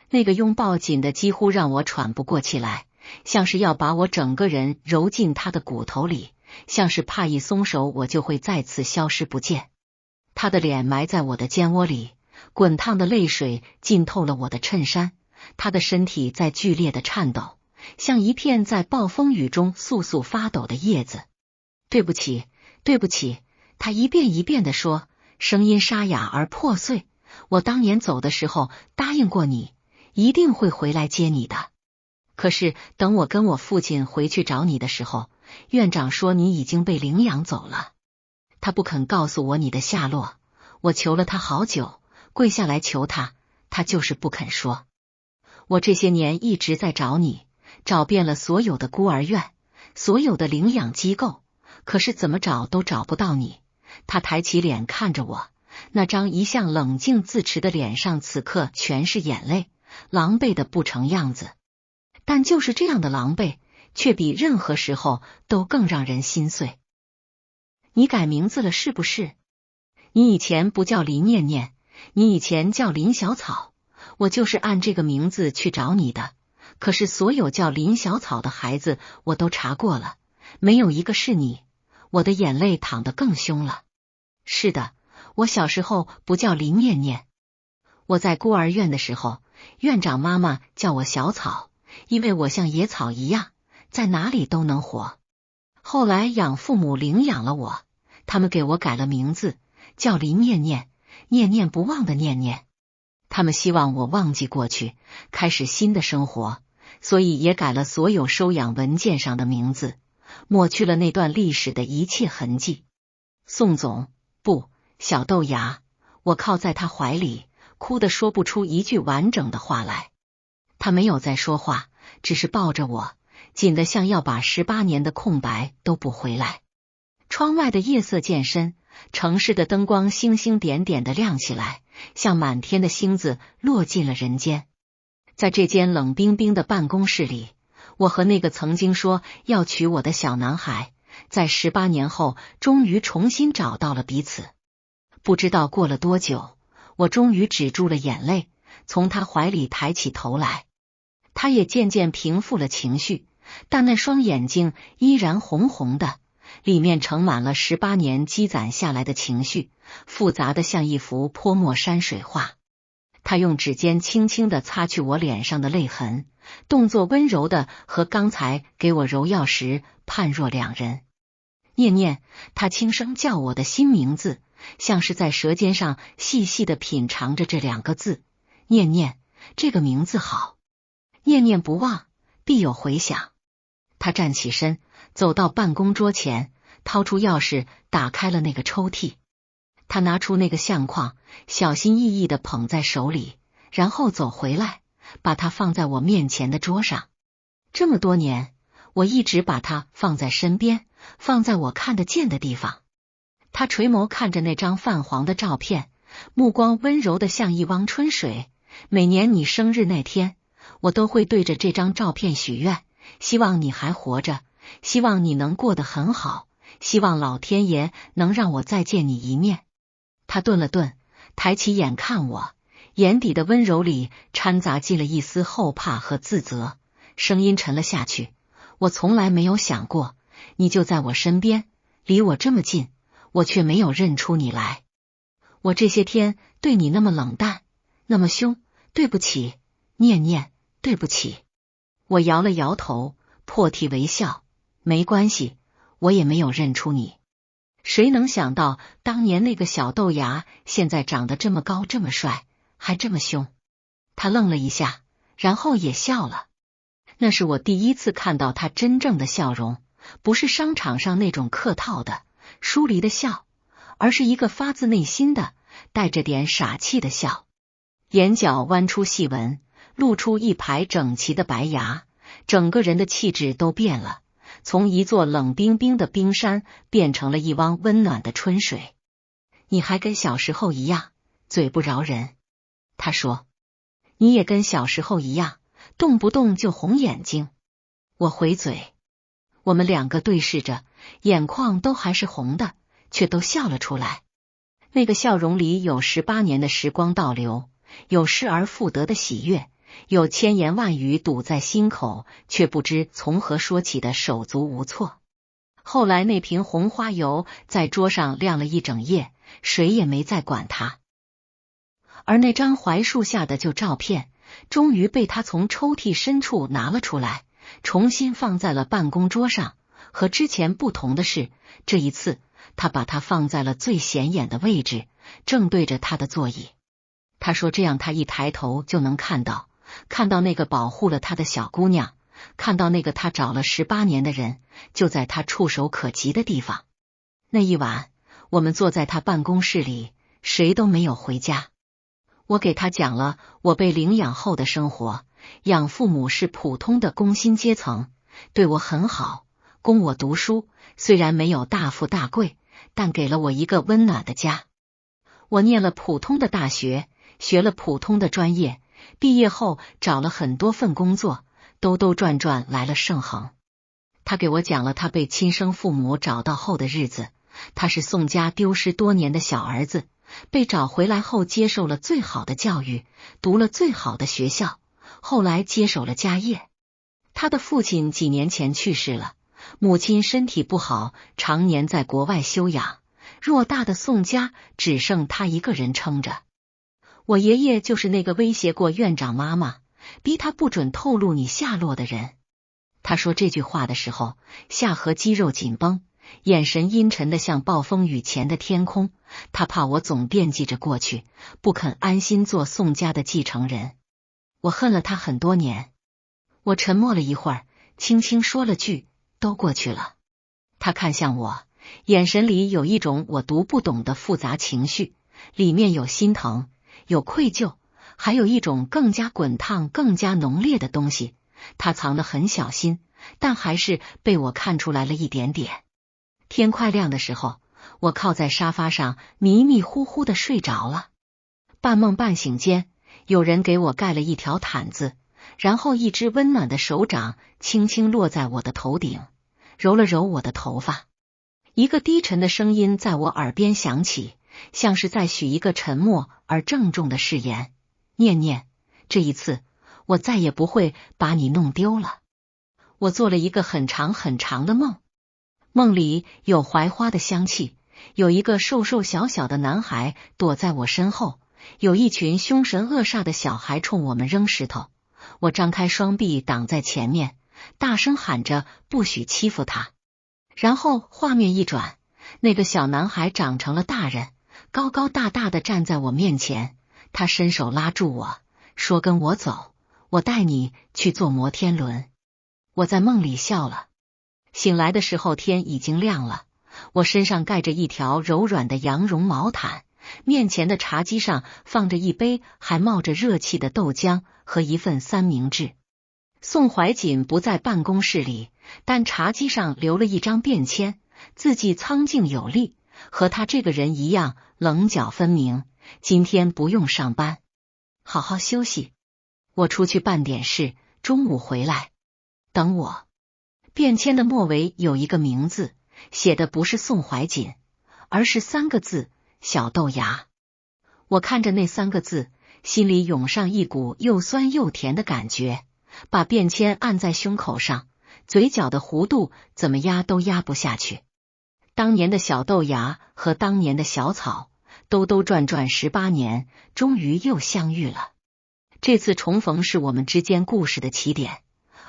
那个拥抱紧的几乎让我喘不过气来，像是要把我整个人揉进他的骨头里，像是怕一松手我就会再次消失不见。他的脸埋在我的肩窝里，滚烫的泪水浸透了我的衬衫，他的身体在剧烈的颤抖，像一片在暴风雨中簌簌发抖的叶子。对不起，对不起，他一遍一遍地说，声音沙哑而破碎。我当年走的时候答应过你，一定会回来接你的。可是等我跟我父亲回去找你的时候，院长说你已经被领养走了。他不肯告诉我你的下落，我求了他好久，跪下来求他，他就是不肯说。我这些年一直在找你，找遍了所有的孤儿院，所有的领养机构，可是怎么找都找不到你。他抬起脸看着我，那张一向冷静自持的脸上此刻全是眼泪，狼狈的不成样子。但就是这样的狼狈，却比任何时候都更让人心碎。你改名字了是不是？你以前不叫林念念，你以前叫林小草，我就是按这个名字去找你的。可是所有叫林小草的孩子我都查过了，没有一个是你。我的眼泪淌得更凶了。是的，我小时候不叫林念念。我在孤儿院的时候，院长妈妈叫我小草，因为我像野草一样，在哪里都能活。后来养父母领养了我，他们给我改了名字，叫林念念，念念不忘的念念。他们希望我忘记过去，开始新的生活，所以也改了所有收养文件上的名字，抹去了那段历史的一切痕迹。宋总，不，小豆芽，我靠在他怀里，哭得说不出一句完整的话来。他没有再说话，只是抱着我，紧得像要把18年的空白都补回来。窗外的夜色渐深，城市的灯光星星点点的亮起来，像满天的星子落进了人间。在这间冷冰冰的办公室里，我和那个曾经说要娶我的小男孩，在18年后终于重新找到了彼此。不知道过了多久，我终于止住了眼泪，从他怀里抬起头来。他也渐渐平复了情绪，但那双眼睛依然红红的，里面盛满了18年积攒下来的情绪，复杂的像一幅泼墨山水画。他用指尖轻轻地擦去我脸上的泪痕，动作温柔的和刚才给我揉药时判若两人。念念，他轻声叫我的新名字，像是在舌尖上细细的品尝着这2个字。念念，这个名字好，念念不忘，必有回响。他站起身，走到办公桌前，掏出钥匙打开了那个抽屉。他拿出那个相框，小心翼翼地捧在手里，然后走回来，把它放在我面前的桌上。这么多年，我一直把它放在身边，放在我看得见的地方。他垂眸看着那张泛黄的照片，目光温柔的像一汪春水。每年你生日那天，我都会对着这张照片许愿，希望你还活着，希望你能过得很好，希望老天爷能让我再见你一面。他顿了顿，抬起眼看我，眼底的温柔里掺杂进了一丝后怕和自责，声音沉了下去。我从来没有想过，你就在我身边，离我这么近，我却没有认出你来。我这些天对你那么冷淡，那么凶，对不起，念念，对不起。我摇了摇头，破涕为笑，没关系，我也没有认出你。谁能想到当年那个小豆芽现在长得这么高这么帅，还这么凶。他愣了一下，然后也笑了。那是我第一次看到他真正的笑容，不是商场上那种客套的疏离的笑，而是一个发自内心的带着点傻气的笑。眼角弯出细纹，露出一排整齐的白牙，整个人的气质都变了，从一座冷冰冰的冰山变成了一汪温暖的春水。你还跟小时候一样，嘴不饶人。他说，你也跟小时候一样，动不动就红眼睛。我回嘴，我们2个对视着，眼眶都还是红的，却都笑了出来。那个笑容里有18年的时光倒流，有失而复得的喜悦，有千言万语堵在心口却不知从何说起的手足无措。后来那瓶红花油在桌上晾了一整夜，谁也没再管它。而那张槐树下的旧照片终于被他从抽屉深处拿了出来，重新放在了办公桌上。和之前不同的是，这一次他把它放在了最显眼的位置，正对着他的座椅。他说这样他一抬头就能看到那个保护了他的小姑娘，看到那个他找了18年的人，就在他触手可及的地方。那一晚，我们坐在他办公室里，谁都没有回家。我给他讲了我被领养后的生活，养父母是普通的工薪阶层，对我很好，供我读书，虽然没有大富大贵，但给了我一个温暖的家。我念了普通的大学，学了普通的专业，毕业后找了很多份工作，兜兜转转来了盛衡。他给我讲了他被亲生父母找到后的日子，他是宋家丢失多年的小儿子，被找回来后接受了最好的教育，读了最好的学校，后来接手了家业。他的父亲几年前去世了，母亲身体不好，常年在国外休养，偌大的宋家只剩他一个人撑着。我爷爷就是那个威胁过院长妈妈，逼他不准透露你下落的人。他说这句话的时候，下颌肌肉紧绷，眼神阴沉的像暴风雨前的天空，他怕我总惦记着过去，不肯安心做宋家的继承人。我恨了他很多年。我沉默了一会儿，轻轻说了句都过去了。他看向我，眼神里有一种我读不懂的复杂情绪，里面有心疼，有愧疚，还有一种更加滚烫更加浓烈的东西，他藏得很小心，但还是被我看出来了一点点。天快亮的时候，我靠在沙发上迷迷糊糊的睡着了。半梦半醒间，有人给我盖了一条毯子，然后一只温暖的手掌轻轻落在我的头顶，揉了揉我的头发。一个低沉的声音在我耳边响起，像是在许一个沉默而郑重的誓言：念念，这一次我再也不会把你弄丢了。我做了一个很长很长的梦，梦里有槐花的香气，有一个瘦瘦小小的男孩躲在我身后，有一群凶神恶煞的小孩冲我们扔石头。我张开双臂挡在前面，大声喊着不许欺负他。然后画面一转，那个小男孩长成了大人，高高大大的站在我面前，他伸手拉住我，说跟我走，我带你去坐摩天轮。我在梦里笑了。醒来的时候天已经亮了，我身上盖着一条柔软的羊绒毛毯，面前的茶几上放着一杯还冒着热气的豆浆和一份三明治。宋怀瑾不在办公室里，但茶几上留了一张便签，字迹苍劲有力，和他这个人一样棱角分明。今天不用上班，好好休息。我出去办点事，中午回来，等我。便签的末尾有一个名字，写的不是宋怀瑾，而是3个字：小豆芽。我看着那3个字，心里涌上一股又酸又甜的感觉，把便签按在胸口上，嘴角的弧度怎么压都压不下去。当年的小豆芽和当年的小草，兜兜转转18年，终于又相遇了。这次重逢是我们之间故事的起点，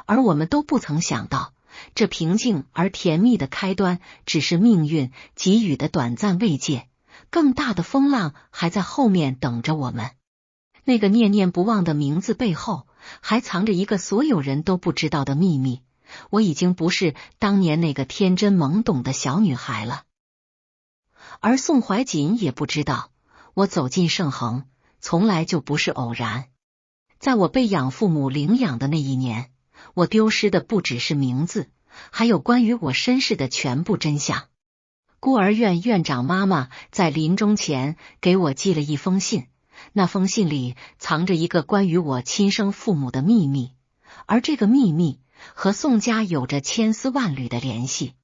而我们都不曾想到，这平静而甜蜜的开端只是命运给予的短暂慰藉，更大的风浪还在后面等着我们。那个念念不忘的名字背后，还藏着一个所有人都不知道的秘密。我已经不是当年那个天真懵懂的小女孩了。而宋怀瑾也不知道，我走进盛衡，从来就不是偶然。在我被养父母领养的那一年，我丢失的不只是名字，还有关于我身世的全部真相。孤儿院院长妈妈在临终前给我寄了一封信，那封信里藏着一个关于我亲生父母的秘密，而这个秘密和宋家有着千丝万缕的联系。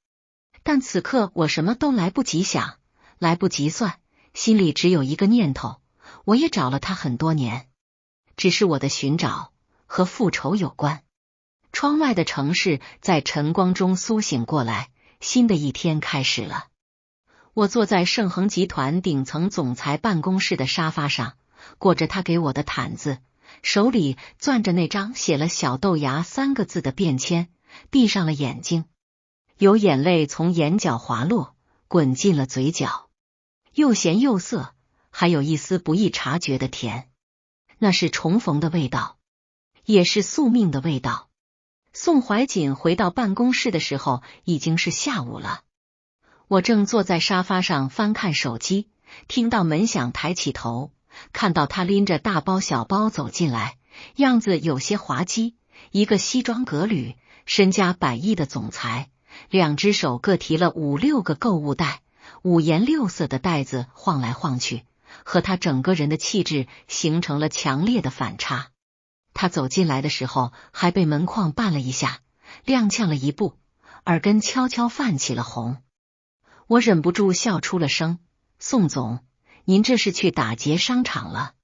但此刻我什么都来不及想，来不及算，心里只有一个念头，我也找了他很多年，只是我的寻找和复仇有关。窗外的城市在晨光中苏醒过来，新的一天开始了。我坐在盛恒集团顶层总裁办公室的沙发上，裹着他给我的毯子，手里攥着那张写了小豆芽3个字的便签，闭上了眼睛。有眼泪从眼角滑落，滚进了嘴角，又咸又涩，还有一丝不易察觉的甜。那是重逢的味道，也是宿命的味道。宋怀瑾回到办公室的时候已经是下午了，我正坐在沙发上翻看手机，听到门响，抬起头，看到他拎着大包小包走进来，样子有些滑稽，一个西装革履、身家100亿的总裁，2只手各提了5、6个购物袋，5颜6色的袋子晃来晃去，和他整个人的气质形成了强烈的反差。他走进来的时候还被门框绊了一下，踉跄了一步，耳根悄悄泛起了红。我忍不住笑出了声，宋总，您这是去打劫商场了？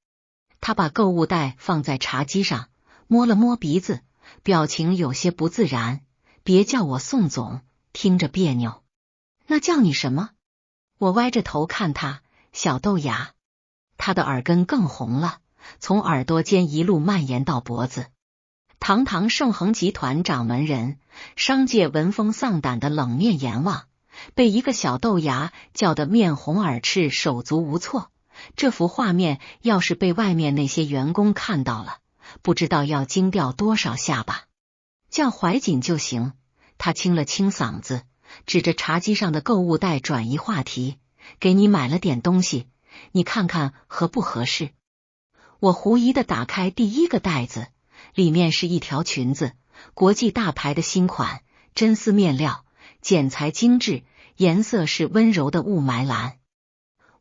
他把购物袋放在茶几上，摸了摸鼻子，表情有些不自然。别叫我宋总，听着别扭。那叫你什么？我歪着头看他，小豆芽。他的耳根更红了，从耳朵间一路蔓延到脖子。堂堂盛恒集团掌门人，商界闻风丧胆的冷面阎王，被一个小豆芽叫得面红耳赤，手足无措。这幅画面要是被外面那些员工看到了，不知道要惊掉多少下巴。叫怀瑾就行。他清了清嗓子，指着茶几上的购物袋转移话题，给你买了点东西，你看看合不合适。我狐疑地打开第一个袋子，里面是一条裙子，国际大牌的新款，真丝面料，剪裁精致，颜色是温柔的雾霾蓝。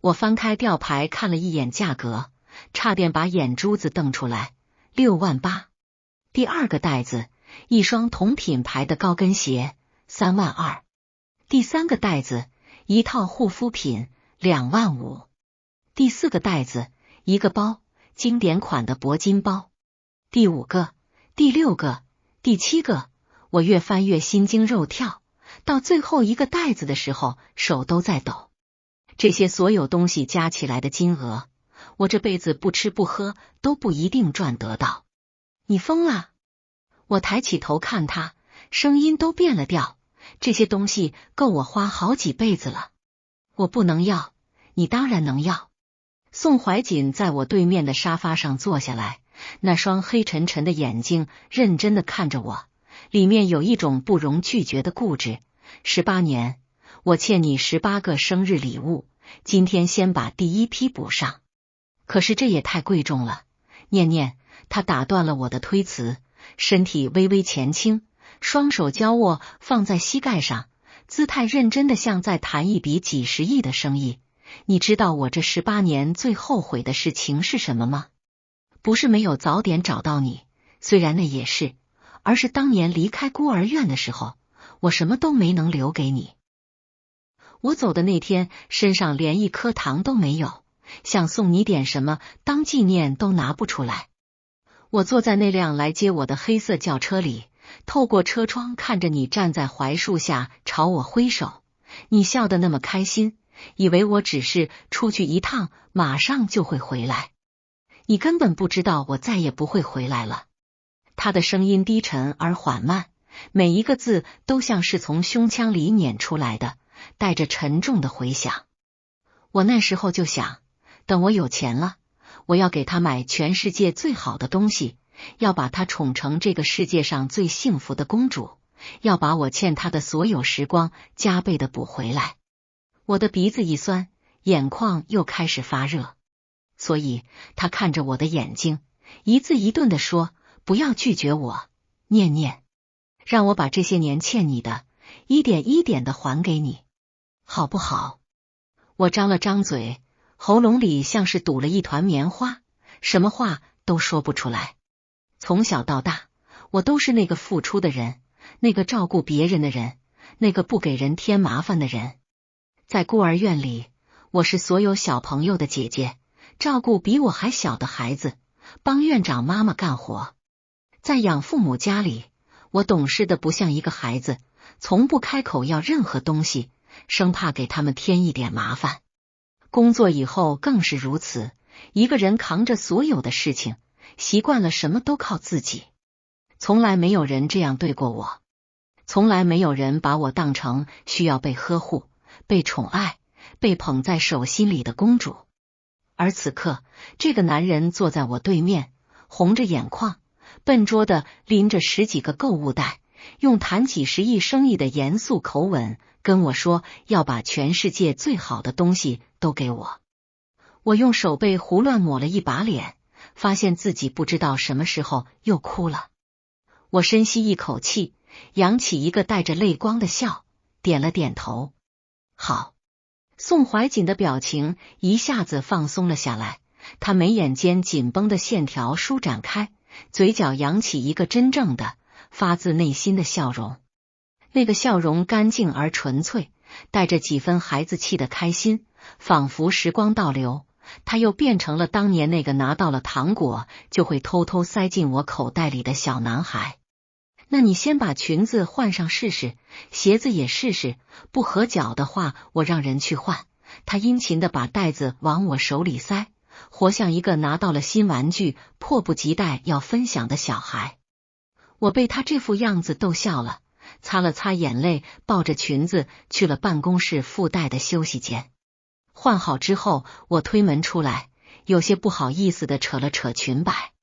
我翻开吊牌看了一眼价格，差点把眼珠子瞪出来，6万8。第二个袋子，一双同品牌的高跟鞋，3万2。第三个袋子，一套护肤品，2万5。第四个袋子，一个包，经典款的铂金包。第5个，第6个，第7个，我越翻越心惊肉跳，到最后一个袋子的时候，手都在抖。这些所有东西加起来的金额，我这辈子不吃不喝都不一定赚得到。你疯了？我抬起头看他，声音都变了调，这些东西够我花好几辈子了。我不能要，你当然能要。宋怀瑾在我对面的沙发上坐下来，那双黑沉沉的眼睛认真地看着我，里面有一种不容拒绝的固执。18年，我欠你18个生日礼物，今天先把第一批补上。可是这也太贵重了，念念。他打断了我的推辞，身体微微前倾，双手交握放在膝盖上，姿态认真的像在谈一笔几十亿的生意。你知道我这18年最后悔的事情是什么吗？不是没有早点找到你，虽然那也是，而是当年离开孤儿院的时候，我什么都没能留给你。我走的那天，身上连一颗糖都没有，想送你点什么当纪念都拿不出来。我坐在那辆来接我的黑色轿车里，透过车窗看着你站在槐树下朝我挥手，你笑得那么开心，以为我只是出去一趟，马上就会回来。你根本不知道我再也不会回来了。他的声音低沉而缓慢，每一个字都像是从胸腔里碾出来的，带着沉重的回响。我那时候就想，等我有钱了，我要给他买全世界最好的东西，要把她宠成这个世界上最幸福的公主，要把我欠她的所有时光加倍的补回来。我的鼻子一酸，眼眶又开始发热。所以他看着我的眼睛，一字一顿地说，不要拒绝我，念念，让我把这些年欠你的一点一点的还给你，好不好？我张了张嘴，喉咙里像是堵了一团棉花，什么话都说不出来。从小到大，我都是那个付出的人，那个照顾别人的人，那个不给人添麻烦的人。在孤儿院里，我是所有小朋友的姐姐，照顾比我还小的孩子，帮院长妈妈干活。在养父母家里，我懂事的不像一个孩子，从不开口要任何东西，生怕给他们添一点麻烦。工作以后更是如此，一个人扛着所有的事情，习惯了什么都靠自己。从来没有人这样对过我，从来没有人把我当成需要被呵护、被宠爱、被捧在手心里的公主。而此刻，这个男人坐在我对面，红着眼眶，笨拙的拎着10几个购物袋，用谈几10亿生意的严肃口吻跟我说要把全世界最好的东西都给我。我用手背胡乱抹了一把脸，发现自己不知道什么时候又哭了。我深吸一口气，扬起一个带着泪光的笑，点了点头。好。宋怀瑾的表情一下子放松了下来，他眉眼间紧绷的线条舒展开，嘴角扬起一个真正的发自内心的笑容。那个笑容干净而纯粹，带着几分孩子气的开心，仿佛时光倒流，他又变成了当年那个拿到了糖果就会偷偷塞进我口袋里的小男孩。那你先把裙子换上试试，鞋子也试试，不合脚的话我让人去换。他殷勤地把袋子往我手里塞，活像一个拿到了新玩具迫不及待要分享的小孩。我被他这副样子逗笑了，擦了擦眼泪，抱着裙子去了办公室附带的休息间。换好之后，我推门出来，有些不好意思地扯了扯裙摆。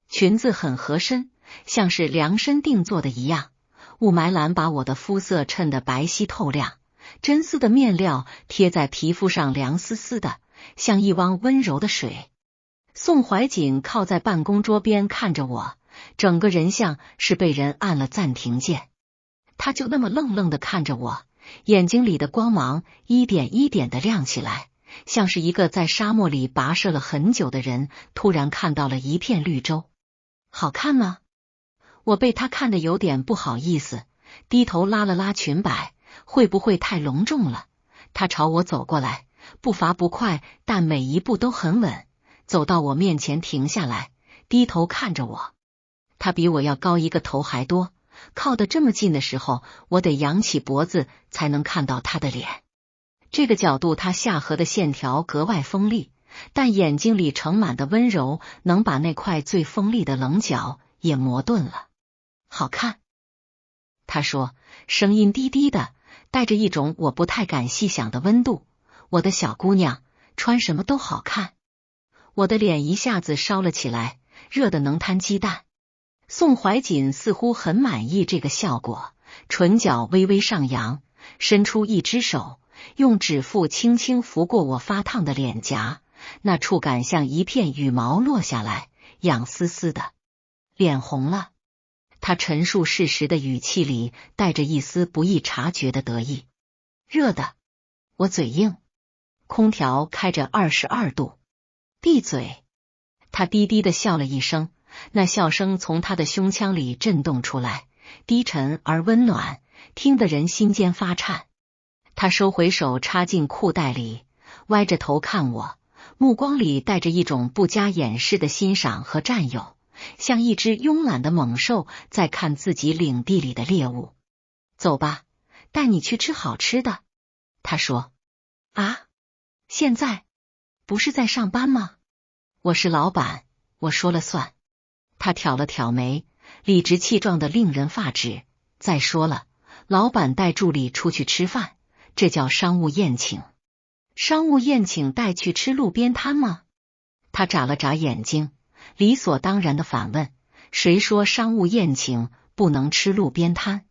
裙子很合身，像是量身定做的一样，雾霾蓝把我的肤色衬得白皙透亮，真丝的面料贴在皮肤上凉丝丝的，像一汪温柔的水。宋怀瑾靠在办公桌边看着我，整个人像是被人按了暂停键。他就那么愣愣地看着我，眼睛里的光芒一点一点地亮起来，像是一个在沙漠里跋涉了很久的人突然看到了一片绿洲。好看吗？我被他看得有点不好意思，低头拉了拉裙摆，会不会太隆重了？他朝我走过来，步伐不快，但每一步都很稳，走到我面前停下来，低头看着我。他比我要高一个头还多，靠得这么近的时候，我得扬起脖子才能看到他的脸。这个角度，他下颌的线条格外锋利，但眼睛里盛满的温柔能把那块最锋利的棱角也磨钝了。好看，他说，声音低低的，带着一种我不太敢细想的温度。我的小姑娘，穿什么都好看。我的脸一下子烧了起来，热得能摊鸡蛋。宋怀瑾似乎很满意这个效果，唇角微微上扬，伸出一只手，用指腹轻轻拂过我发烫的脸颊，那触感像一片羽毛落下来，痒丝丝的。脸红了。他陈述事实的语气里带着一丝不易察觉的得意。热的。我嘴硬。空调开着22度。闭嘴。他低低的笑了一声，那笑声从他的胸腔里震动出来，低沉而温暖，听得人心间发颤。他收回手插进裤袋里，歪着头看我，目光里带着一种不加掩饰的欣赏和占有，像一只慵懒的猛兽在看自己领地里的猎物。走吧，带你去吃好吃的。他说。啊？现在？不是在上班吗？我是老板，我说了算。他挑了挑眉，理直气壮的令人发指。再说了，老板带助理出去吃饭，这叫商务宴请。商务宴请带去吃路边摊吗？他眨了眨眼睛，理所当然的反问，谁说商务宴请不能吃路边摊？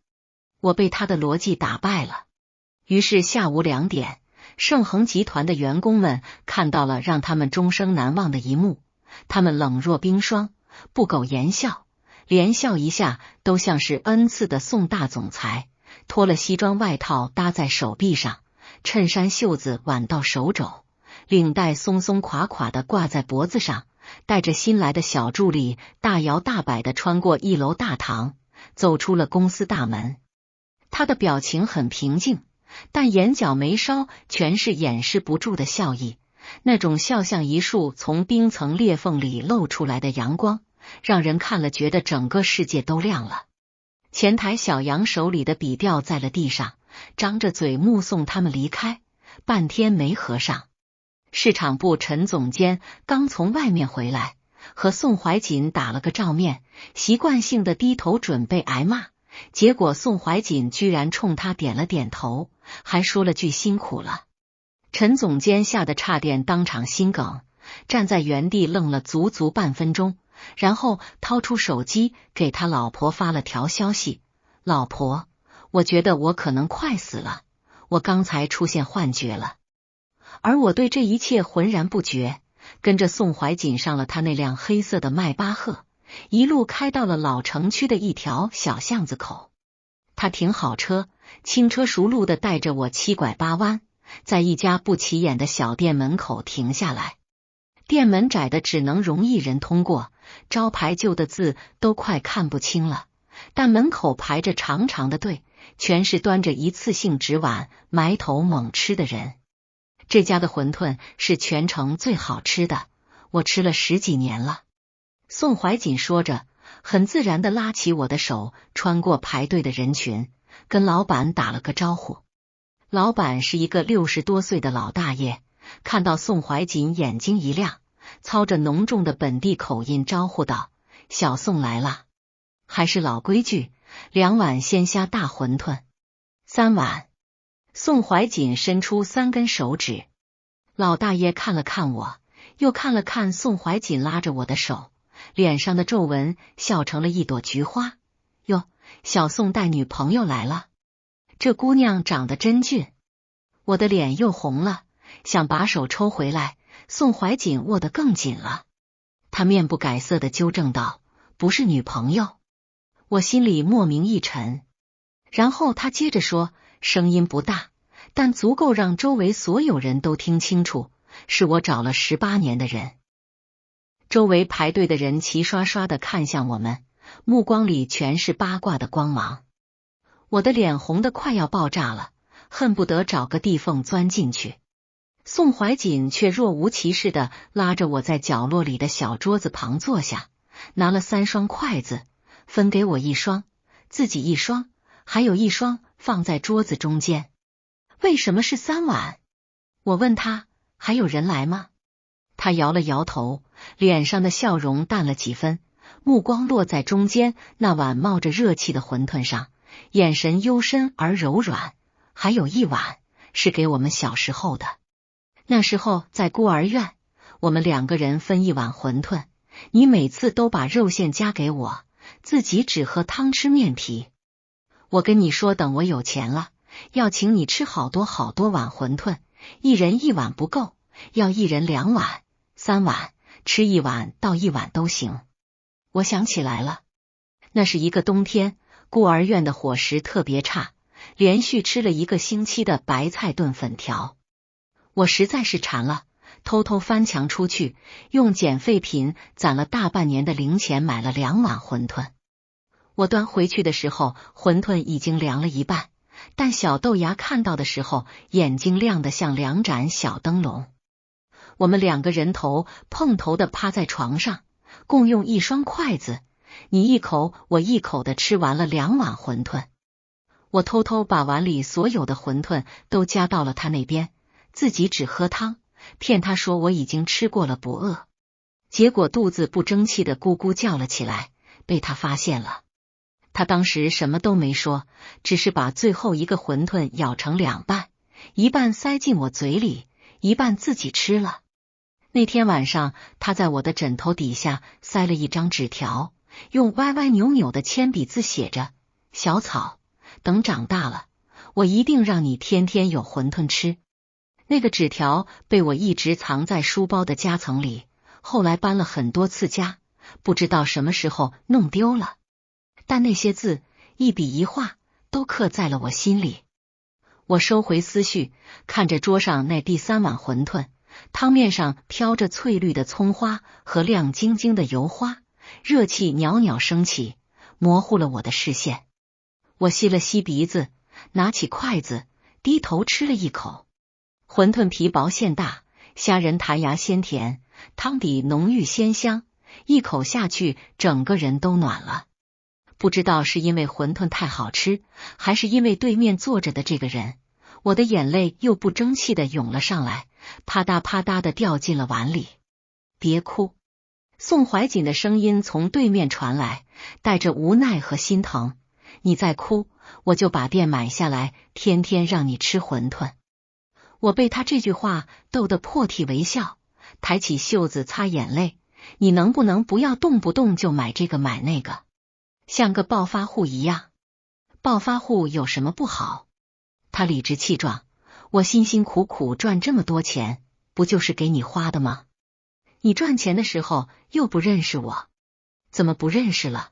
我被他的逻辑打败了。于是下午2点，盛恒集团的员工们看到了让他们终生难忘的一幕，他们冷若冰霜，不苟言笑，连笑一下都像是恩赐的宋大总裁，脱了西装外套搭在手臂上，衬衫袖子挽到手肘，领带松松垮垮的挂在脖子上，带着新来的小助理大摇大摆的穿过1楼大堂，走出了公司大门。他的表情很平静，但眼角眉梢全是掩饰不住的笑意，那种笑像一束从冰层裂缝里露出来的阳光，让人看了觉得整个世界都亮了。前台小杨手里的笔掉在了地上，张着嘴目送他们离开，半天没合上。市场部陈总监刚从外面回来，和宋怀瑾打了个照面，习惯性的低头准备挨骂，结果宋怀瑾居然冲他点了点头，还说了句辛苦了。陈总监吓得差点当场心梗，站在原地愣了足足半分钟，然后掏出手机给他老婆发了条消息：老婆，我觉得我可能快死了，我刚才出现幻觉了。而我对这一切浑然不觉，跟着宋怀瑾上了他那辆黑色的迈巴赫，一路开到了老城区的一条小巷子口。他停好车，轻车熟路的带着我七拐八弯，在一家不起眼的小店门口停下来。店门窄的只能容一人通过，招牌旧的字都快看不清了，但门口排着长长的队，全是端着一次性纸碗埋头猛吃的人。这家的馄饨是全城最好吃的，我吃了10几年了。宋怀瑾说着，很自然地拉起我的手，穿过排队的人群，跟老板打了个招呼。老板是一个60多岁的老大爷，看到宋怀瑾眼睛一亮，操着浓重的本地口音招呼道：小宋来了。还是老规矩，2碗鲜虾大馄饨。3碗。宋怀瑾伸出3根手指。老大爷看了看我，又看了看宋怀瑾拉着我的手，脸上的皱纹笑成了一朵菊花。哟，小宋带女朋友来了，这姑娘长得真俊。我的脸又红了，想把手抽回来，宋怀瑾握得更紧了。他面不改色的纠正道：不是女朋友。我心里莫名一沉。然后他接着说，声音不大，但足够让周围所有人都听清楚，是我找了18年的人。周围排队的人齐刷刷的看向我们，目光里全是八卦的光芒。我的脸红得快要爆炸了，恨不得找个地缝钻进去。宋怀瑾却若无其事的拉着我在角落里的小桌子旁坐下，拿了3双筷子，分给我1双，自己1双，还有1双放在桌子中间。为什么是3碗？我问他，还有人来吗？他摇了摇头，脸上的笑容淡了几分，目光落在中间那碗冒着热气的馄饨上，眼神幽深而柔软。还有1碗是给我们小时候的，那时候在孤儿院，我们2个人分1碗馄饨，你每次都把肉馅夹给我，自己只喝汤吃面皮。我跟你说，等我有钱了，要请你吃好多好多碗馄饨，一人1碗不够，要一人2碗、3碗，吃1碗到1碗都行。我想起来了，那是一个冬天，孤儿院的伙食特别差，连续吃了1个星期的白菜炖粉条。我实在是馋了，偷偷翻墙出去，用捡废品攒了大半年的零钱买了2碗馄饨。我端回去的时候，馄饨已经凉了一半，但小豆芽看到的时候，眼睛亮得像2盏小灯笼。我们2个人头碰头的趴在床上，共用1双筷子，你一口我一口的吃完了2碗馄饨。我偷偷把碗里所有的馄饨都夹到了他那边，自己只喝汤，骗他说我已经吃过了不饿。结果肚子不争气的咕咕叫了起来，被他发现了。他当时什么都没说，只是把最后1个馄饨咬成2半，一半塞进我嘴里，一半自己吃了。那天晚上，他在我的枕头底下塞了1张纸条，用歪歪扭扭的铅笔字写着：小草，等长大了，我一定让你天天有馄饨吃。那个纸条被我一直藏在书包的夹层里，后来搬了很多次家，不知道什么时候弄丢了。但那些字一笔一画都刻在了我心里。我收回思绪，看着桌上那第3碗馄饨，汤面上飘着翠绿的葱花和亮晶晶的油花，热气袅袅升起，模糊了我的视线。我吸了吸鼻子，拿起筷子，低头吃了一口。馄饨皮薄馅大，虾仁弹牙鲜甜，汤底浓郁鲜香，一口下去，整个人都暖了。不知道是因为馄饨太好吃，还是因为对面坐着的这个人，我的眼泪又不争气的涌了上来，啪嗒啪嗒的掉进了碗里。别哭。宋怀瑾的声音从对面传来，带着无奈和心疼。你再哭，我就把店买下来，天天让你吃馄饨。我被他这句话逗得破涕为笑，抬起袖子擦眼泪。你能不能不要动不动就买这个买那个，像个暴发户一样？暴发户有什么不好？他理直气壮，我辛辛苦苦赚这么多钱，不就是给你花的吗？你赚钱的时候又不认识我，怎么不认识了？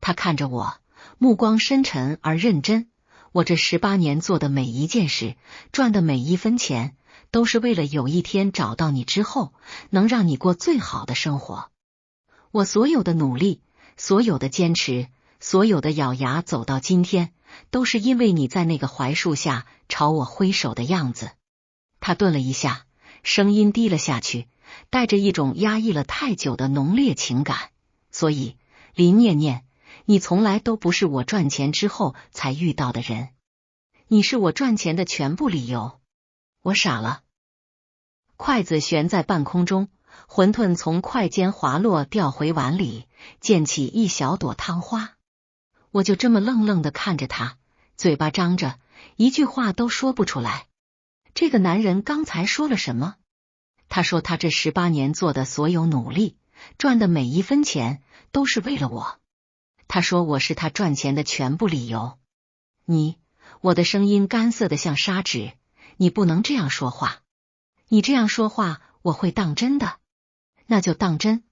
他看着我，目光深沉而认真。我这18年做的每一件事，赚的每一分钱，都是为了有一天找到你之后，能让你过最好的生活。我所有的努力，所有的坚持，所有的咬牙走到今天，都是因为你在那个槐树下朝我挥手的样子。他顿了一下，声音低了下去，带着一种压抑了太久的浓烈情感。所以，林念念，你从来都不是我赚钱之后才遇到的人，你是我赚钱的全部理由。我傻了。筷子悬在半空中，馄饨从筷间滑落掉回碗里，溅起一小朵汤花。我就这么愣愣地看着他，嘴巴张着，一句话都说不出来。这个男人刚才说了什么？他说他这18年做的所有努力，赚的每一分钱，都是为了我。他说我是他赚钱的全部理由。我的声音干涩的像砂纸，你不能这样说话。你这样说话，我会当真的。那就当真。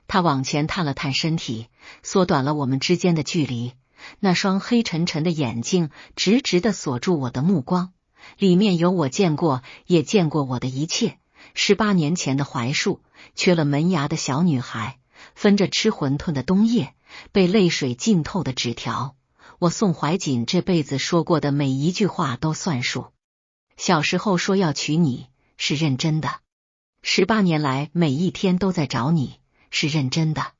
他往前探了探身体，缩短了我们之间的距离，那双黑沉沉的眼睛直直的锁住我的目光，里面有我见过也见过我的一切。18年前的槐树，缺了门牙的小女孩，分着吃馄饨的冬夜，被泪水浸透的纸条，我宋怀瑾这辈子说过的每一句话都算数。小时候说要娶你，是认真的；18年来每一天都在找你，是认真的；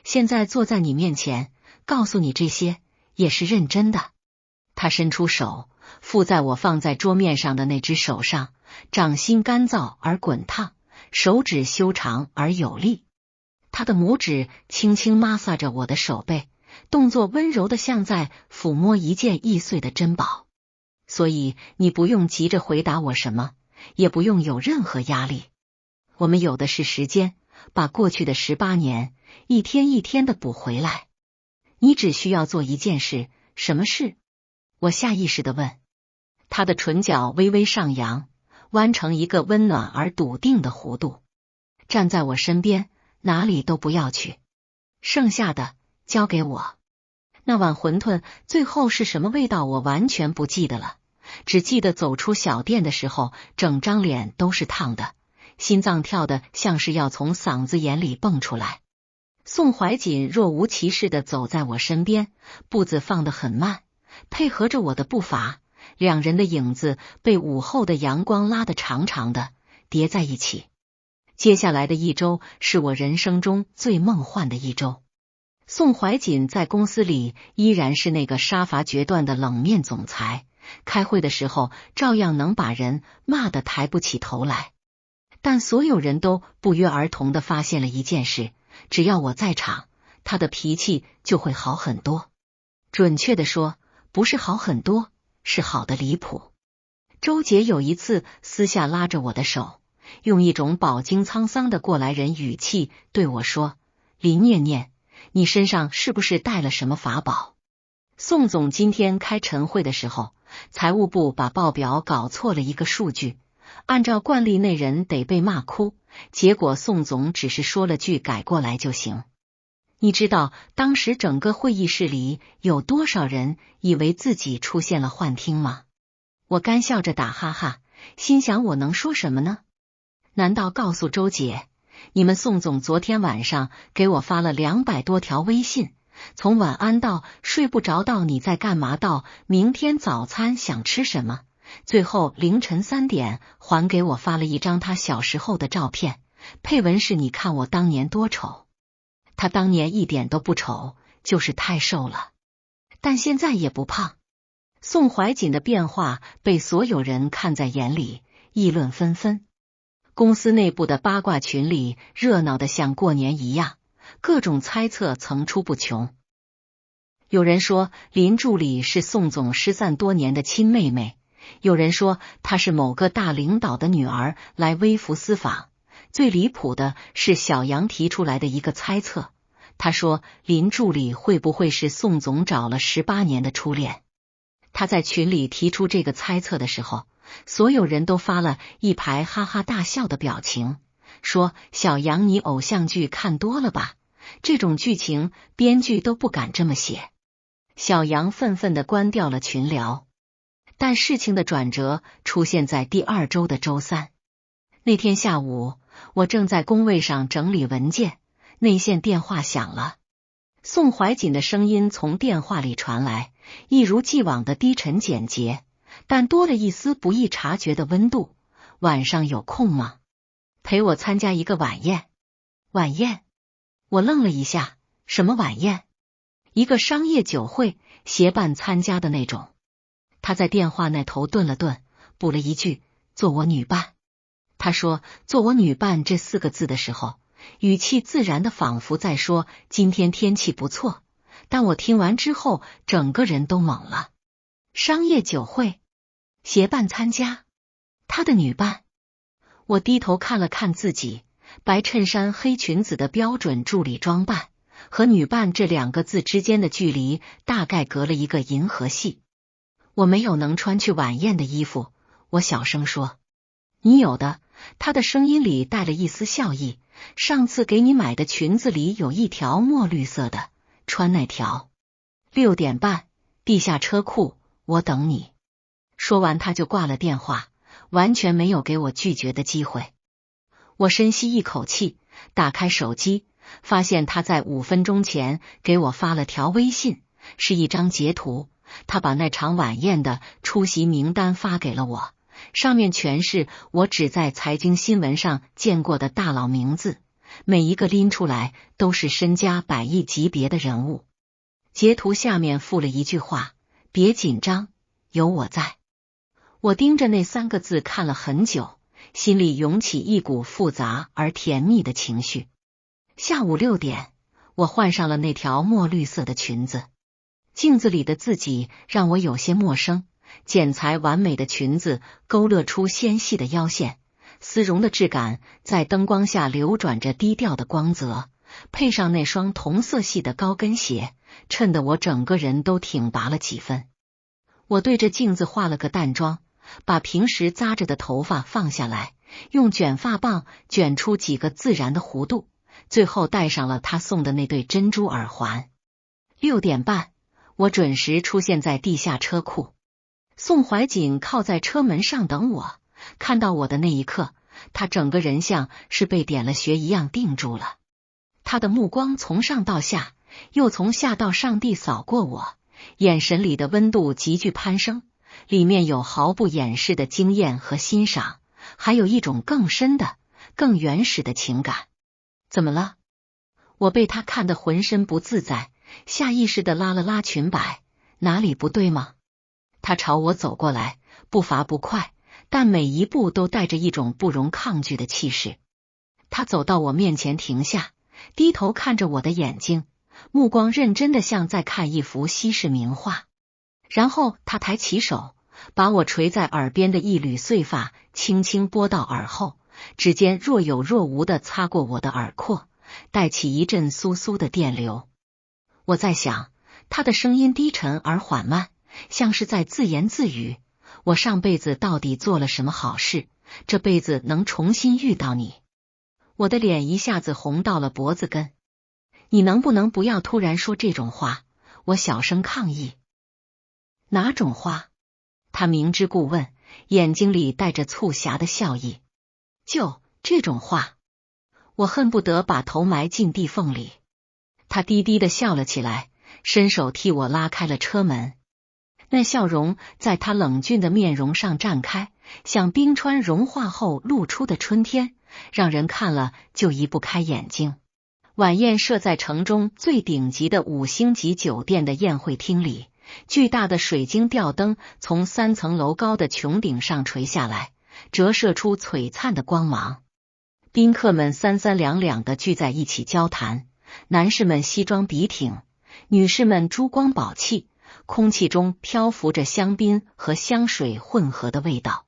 现在坐在你面前，告诉你这些，也是认真的。他伸出手，附在我放在桌面上的那只手上，掌心干燥而滚烫，手指修长而有力。他的拇指轻轻摩挲着我的手背，动作温柔的像在抚摸一件易碎的珍宝。所以你不用急着回答我什么，也不用有任何压力。我们有的是时间，把过去的18年一天一天的补回来。你只需要做一件事。什么事？我下意识地问。他的唇角微微上扬，弯成一个温暖而笃定的弧度。站在我身边，哪里都不要去，剩下的交给我。那碗馄饨最后是什么味道，我完全不记得了，只记得走出小店的时候，整张脸都是烫的，心脏跳得像是要从嗓子眼里蹦出来。宋怀瑾若无其事地走在我身边，步子放得很慢，配合着我的步伐，两人的影子被午后的阳光拉得长长的，叠在一起。接下来的一周是我人生中最梦幻的一周。宋怀瑾在公司里依然是那个杀伐决断的冷面总裁，开会的时候照样能把人骂得抬不起头来。但所有人都不约而同地发现了一件事，只要我在场，他的脾气就会好很多。准确地说，不是好很多，是好的离谱。周杰有一次私下拉着我的手，用一种饱经沧桑的过来人语气对我说：“林念念，你身上是不是带了什么法宝？宋总今天开晨会的时候，财务部把报表搞错了一个数据，按照惯例那人得被骂哭，结果宋总只是说了句改过来就行。你知道当时整个会议室里有多少人以为自己出现了幻听吗？”我干笑着打哈哈，心想我能说什么呢？难道告诉周姐，你们宋总昨天晚上给我发了200多条微信，从晚安到睡不着到你在干嘛到明天早餐想吃什么，最后凌晨3点还给我发了一张他小时候的照片，配文是你看我当年多丑。他当年一点都不丑，就是太瘦了，但现在也不胖。宋怀瑾的变化被所有人看在眼里，议论纷纷。公司内部的八卦群里热闹得像过年一样，各种猜测层出不穷。有人说林助理是宋总失散多年的亲妹妹，有人说她是某个大领导的女儿来微服私访。最离谱的是小杨提出来的一个猜测，他说林助理会不会是宋总找了18年的初恋。他在群里提出这个猜测的时候，所有人都发了一排哈哈大笑的表情，说小杨你偶像剧看多了吧，这种剧情编剧都不敢这么写。小杨愤愤地关掉了群聊。但事情的转折出现在第2周的周3。那天下午，我正在工位上整理文件，内线电话响了。宋怀瑾的声音从电话里传来，一如既往的低沉简洁，但多了一丝不易察觉的温度。晚上有空吗？陪我参加一个晚宴。晚宴？我愣了一下，什么晚宴？一个商业酒会，协办参加的那种。他在电话那头顿了顿，补了一句，做我女伴。他说做我女伴这4个字的时候，语气自然的仿佛在说今天天气不错，但我听完之后整个人都懵了。商业酒会，协办参加，他的女伴。我低头看了看自己，白衬衫黑裙子的标准助理装扮和女伴这2个字之间的距离大概隔了一个银河系。我没有能穿去晚宴的衣服，我小声说。你有的。他的声音里带了一丝笑意，上次给你买的裙子里有一条墨绿色的，穿那条。6点半，地下车库，我等你。说完他就挂了电话，完全没有给我拒绝的机会。我深吸一口气，打开手机，发现他在5分钟前给我发了条微信，是一张截图，他把那场晚宴的出席名单发给了我。上面全是我只在财经新闻上见过的大佬名字，每一个拎出来都是身家100亿级别的人物。截图下面附了一句话，别紧张，有我在。我盯着那3个字看了很久，心里涌起一股复杂而甜蜜的情绪。下午6点，我换上了那条墨绿色的裙子，镜子里的自己让我有些陌生。剪裁完美的裙子勾勒出纤细的腰线，丝绒的质感在灯光下流转着低调的光泽，配上那双同色系的高跟鞋，衬得我整个人都挺拔了几分。我对着镜子画了个淡妆，把平时扎着的头发放下来，用卷发棒卷出几个自然的弧度，最后戴上了他送的那对珍珠耳环。6点半，我准时出现在地下车库。宋怀瑾靠在车门上等我，看到我的那一刻，他整个人像是被点了穴一样定住了。他的目光从上到下，又从下到上地扫过我，眼神里的温度急剧攀升，里面有毫不掩饰的惊艳和欣赏，还有一种更深的、更原始的情感。怎么了？我被他看得浑身不自在，下意识地拉了拉裙摆，哪里不对吗？他朝我走过来，步伐不快，但每一步都带着一种不容抗拒的气势。他走到我面前停下，低头看着我的眼睛，目光认真的像在看一幅西式名画。然后他抬起手，把我垂在耳边的一缕碎发轻轻拨到耳后，指尖若有若无地擦过我的耳廓，带起一阵酥酥的电流。我在想，他的声音低沉而缓慢，像是在自言自语，我上辈子到底做了什么好事，这辈子能重新遇到你。我的脸一下子红到了脖子根。你能不能不要突然说这种话？我小声抗议。哪种话？他明知故问，眼睛里带着促狭的笑意。就这种话。我恨不得把头埋进地缝里。他低低的笑了起来，伸手替我拉开了车门。那笑容在他冷峻的面容上绽开，像冰川融化后露出的春天，让人看了就移不开眼睛。晚宴设在城中最顶级的5星级酒店的宴会厅里，巨大的水晶吊灯从3层楼高的穹顶上垂下来，折射出璀璨的光芒。宾客们三三两两地聚在一起交谈，男士们西装笔挺，女士们珠光宝气，空气中漂浮着香槟和香水混合的味道。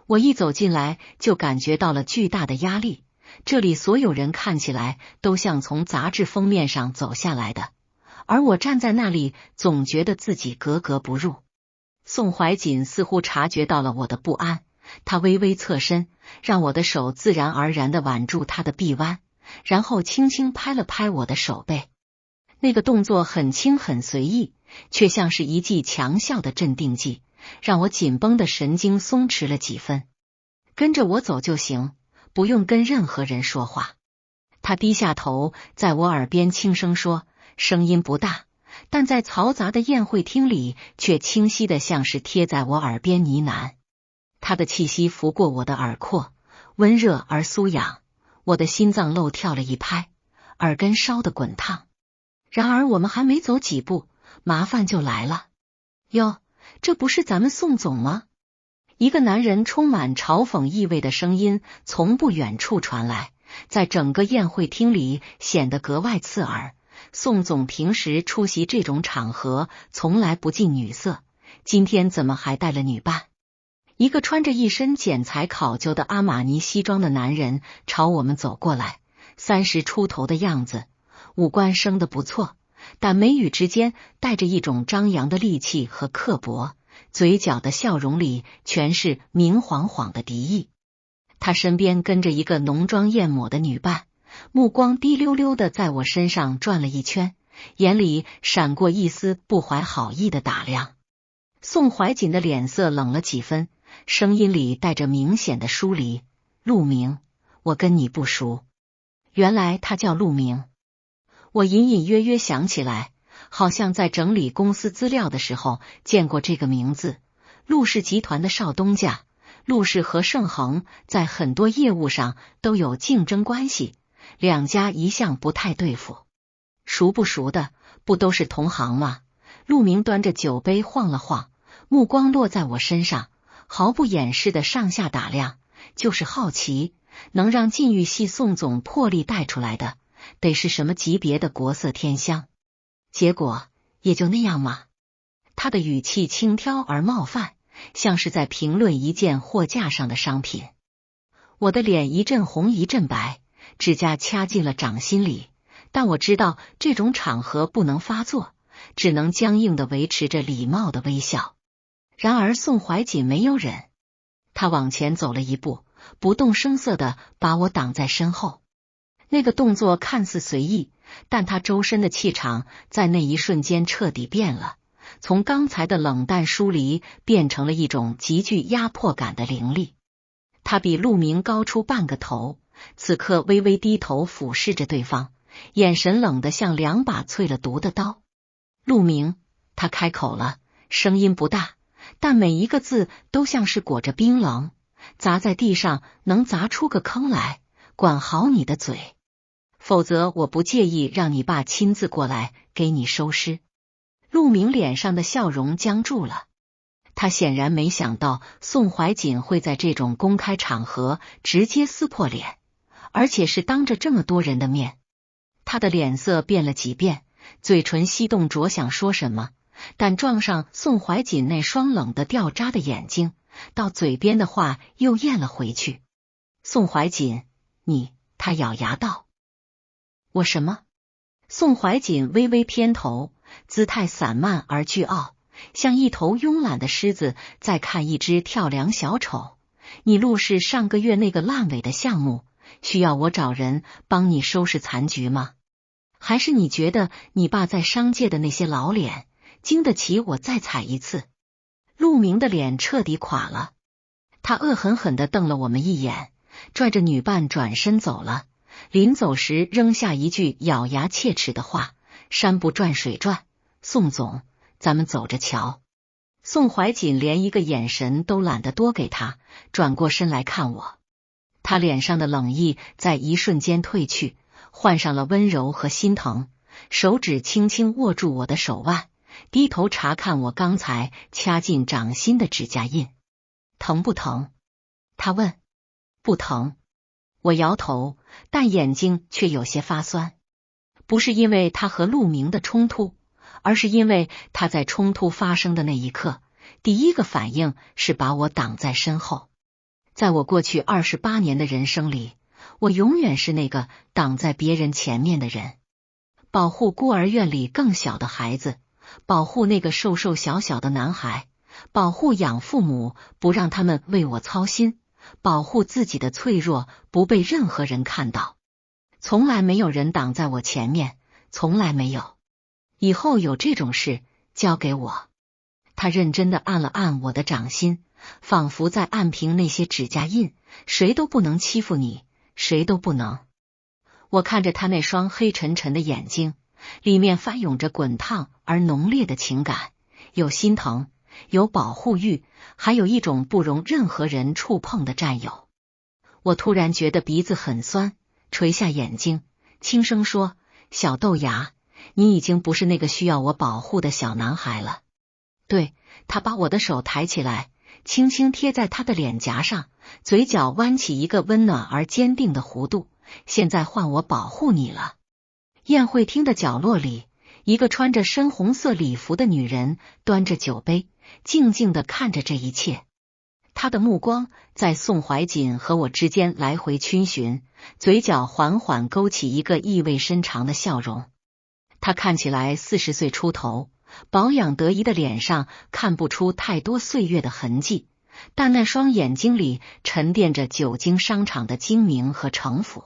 我一走进来就感觉到了巨大的压力，这里所有人看起来都像从杂志封面上走下来的，而我站在那里总觉得自己格格不入。宋怀瑾似乎察觉到了我的不安，他微微侧身，让我的手自然而然地挽住他的臂弯，然后轻轻拍了拍我的手背。那个动作很轻很随意，却像是一剂强效的镇定剂，让我紧绷的神经松弛了几分。跟着我走就行，不用跟任何人说话。他低下头，在我耳边轻声说，声音不大，但在嘈杂的宴会厅里却清晰的像是贴在我耳边呢喃。他的气息拂过我的耳廓，温热而酥痒，我的心脏漏跳了一拍，耳根烧得滚烫。然而我们还没走几步，麻烦就来了。哟，这不是咱们宋总吗？一个男人充满嘲讽意味的声音从不远处传来，在整个宴会厅里显得格外刺耳。宋总平时出席这种场合从来不近女色，今天怎么还带了女伴？一个穿着一身剪裁考究的阿玛尼西装的男人朝我们走过来，30出头的样子，五官生得不错，但眉宇之间带着一种张扬的戾气和刻薄，嘴角的笑容里全是明晃晃的敌意。他身边跟着一个浓妆艳抹的女伴，目光滴溜溜的在我身上转了一圈，眼里闪过一丝不怀好意的打量。宋怀瑾的脸色冷了几分，声音里带着明显的疏离，陆明，我跟你不熟。原来他叫陆明。我隐隐约约想起来，好像在整理公司资料的时候见过这个名字。陆氏集团的少东家，陆氏和盛恒在很多业务上都有竞争关系，两家一向不太对付。熟不熟的，不都是同行吗？陆明端着酒杯晃了晃，目光落在我身上，毫不掩饰的上下打量，就是好奇，能让禁欲系宋总破例带出来的得是什么级别的国色天香？结果也就那样嘛。他的语气轻佻而冒犯，像是在评论一件货架上的商品。我的脸一阵红一阵白，指甲掐进了掌心里，但我知道这种场合不能发作，只能僵硬地维持着礼貌的微笑。然而宋怀瑾没有忍，他往前走了一步，不动声色地把我挡在身后。那个动作看似随意，但他周身的气场在那一瞬间彻底变了，从刚才的冷淡疏离变成了一种极具压迫感的凌厉。他比陆明高出半个头，此刻微微低头俯视着对方，眼神冷得像2把淬了毒的刀。陆明，他开口了，声音不大，但每一个字都像是裹着冰冷，砸在地上能砸出个坑来，管好你的嘴，否则我不介意让你爸亲自过来给你收尸。陆明脸上的笑容僵住了，他显然没想到宋怀瑾会在这种公开场合直接撕破脸，而且是当着这么多人的面。他的脸色变了几变，嘴唇翕动着想说什么，但撞上宋怀瑾那双冷得掉渣的眼睛，到嘴边的话又咽了回去。宋怀瑾，你，他咬牙道。我什么？宋怀瑾微微偏头，姿态散漫而倨傲，像一头慵懒的狮子在看一只跳梁小丑。你陆氏上个月那个烂尾的项目，需要我找人帮你收拾残局吗？还是你觉得你爸在商界的那些老脸经得起我再踩一次？陆明的脸彻底垮了，他恶狠狠地瞪了我们一眼，拽着女伴转身走了。临走时扔下一句咬牙切齿的话，山不转水转，宋总，咱们走着瞧。宋怀瑾连一个眼神都懒得多给他，转过身来看我。他脸上的冷意在一瞬间褪去，换上了温柔和心疼，手指轻轻握住我的手腕，低头查看我刚才掐进掌心的指甲印。疼不疼？他问。不疼。我摇头，但眼睛却有些发酸。不是因为他和陆明的冲突，而是因为他在冲突发生的那一刻，第一个反应是把我挡在身后。在我过去28年的人生里，我永远是那个挡在别人前面的人，保护孤儿院里更小的孩子，保护那个瘦瘦小小的男孩，保护养父母不让他们为我操心，保护自己的脆弱不被任何人看到。从来没有人挡在我前面，从来没有。以后有这种事，交给我。他认真地按了按我的掌心，仿佛在按平那些指甲印。谁都不能欺负你，谁都不能。我看着他那双黑沉沉的眼睛，里面翻涌着滚烫而浓烈的情感，有心疼，有保护欲，还有一种不容任何人触碰的占有。我突然觉得鼻子很酸，垂下眼睛，轻声说：小豆芽，你已经不是那个需要我保护的小男孩了。对，他把我的手抬起来，轻轻贴在他的脸颊上，嘴角弯起一个温暖而坚定的弧度。现在换我保护你了。宴会厅的角落里，一个穿着深红色礼服的女人端着酒杯，静静地看着这一切。她的目光在宋怀瑾和我之间来回逡巡，嘴角缓缓勾起一个意味深长的笑容。她看起来40岁出头，保养得宜的脸上看不出太多岁月的痕迹，但那双眼睛里沉淀着久经商场的精明和城府。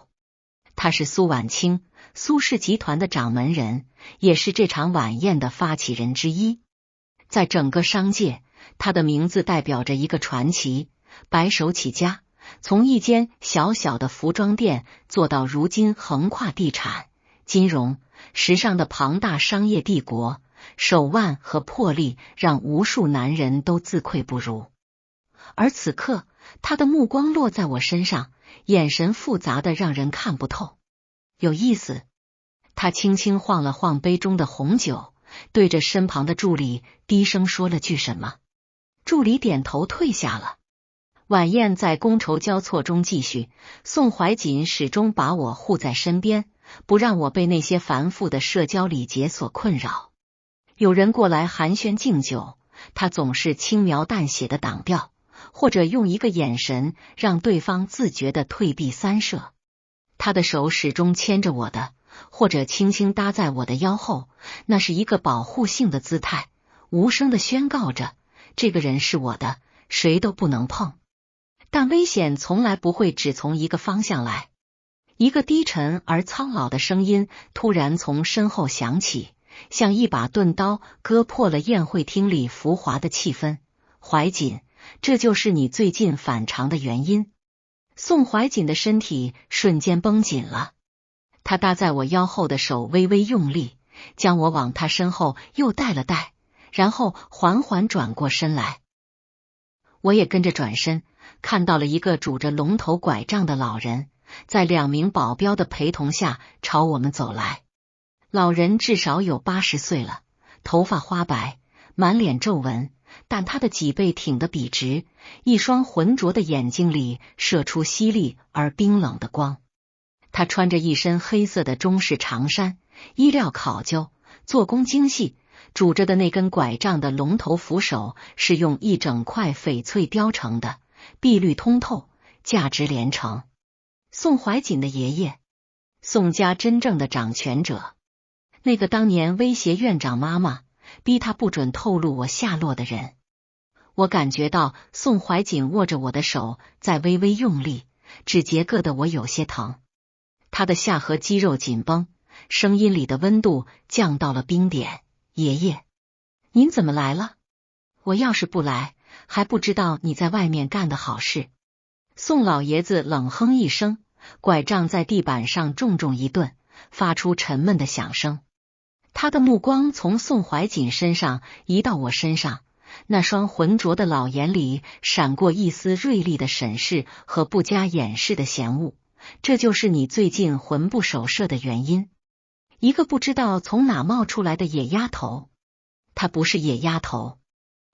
他是苏婉清，苏氏集团的掌门人，也是这场晚宴的发起人之一。在整个商界，他的名字代表着一个传奇，白手起家，从一间小小的服装店做到如今横跨地产、金融、时尚的庞大商业帝国，手腕和魄力让无数男人都自愧不如。而此刻，他的目光落在我身上，眼神复杂的让人看不透。有意思。他轻轻晃了晃杯中的红酒，对着身旁的助理低声说了句什么。助理点头退下了。晚宴在觥筹交错中继续，宋怀瑾始终把我护在身边，不让我被那些繁复的社交礼节所困扰。有人过来寒暄敬酒，他总是轻描淡写的挡掉，或者用一个眼神让对方自觉的退避三舍。他的手始终牵着我的，或者轻轻搭在我的腰后，那是一个保护性的姿态，无声的宣告着这个人是我的，谁都不能碰。但危险从来不会只从一个方向来。一个低沉而苍老的声音突然从身后响起，像一把钝刀割破了宴会厅里浮华的气氛。怀瑾，这就是你最近反常的原因。宋怀瑾的身体瞬间绷紧了，他搭在我腰后的手微微用力，将我往他身后又带了带，然后缓缓转过身来。我也跟着转身，看到了一个拄着龙头拐杖的老人，在2名保镖的陪同下朝我们走来。老人至少有80岁了，头发花白，满脸皱纹，但他的脊背挺得笔直，一双浑浊的眼睛里射出犀利而冰冷的光。他穿着一身黑色的中式长衫，衣料考究，做工精细，拄着的那根拐杖的龙头扶手是用一整块翡翠雕成的，碧绿通透，价值连城。宋怀瑾的爷爷，宋家真正的掌权者，那个当年威胁院长妈妈，逼他不准透露我下落的人。我感觉到宋怀瑾握着我的手在微微用力，指节硌得我有些疼。他的下颌肌肉紧绷，声音里的温度降到了冰点。爷爷，您怎么来了？我要是不来，还不知道你在外面干的好事。宋老爷子冷哼一声，拐杖在地板上重重一顿，发出沉闷的响声。他的目光从宋怀瑾身上移到我身上，那双浑浊的老眼里闪过一丝锐利的审视和不加掩饰的嫌恶。这就是你最近魂不守舍的原因。一个不知道从哪冒出来的野丫头。她不是野丫头。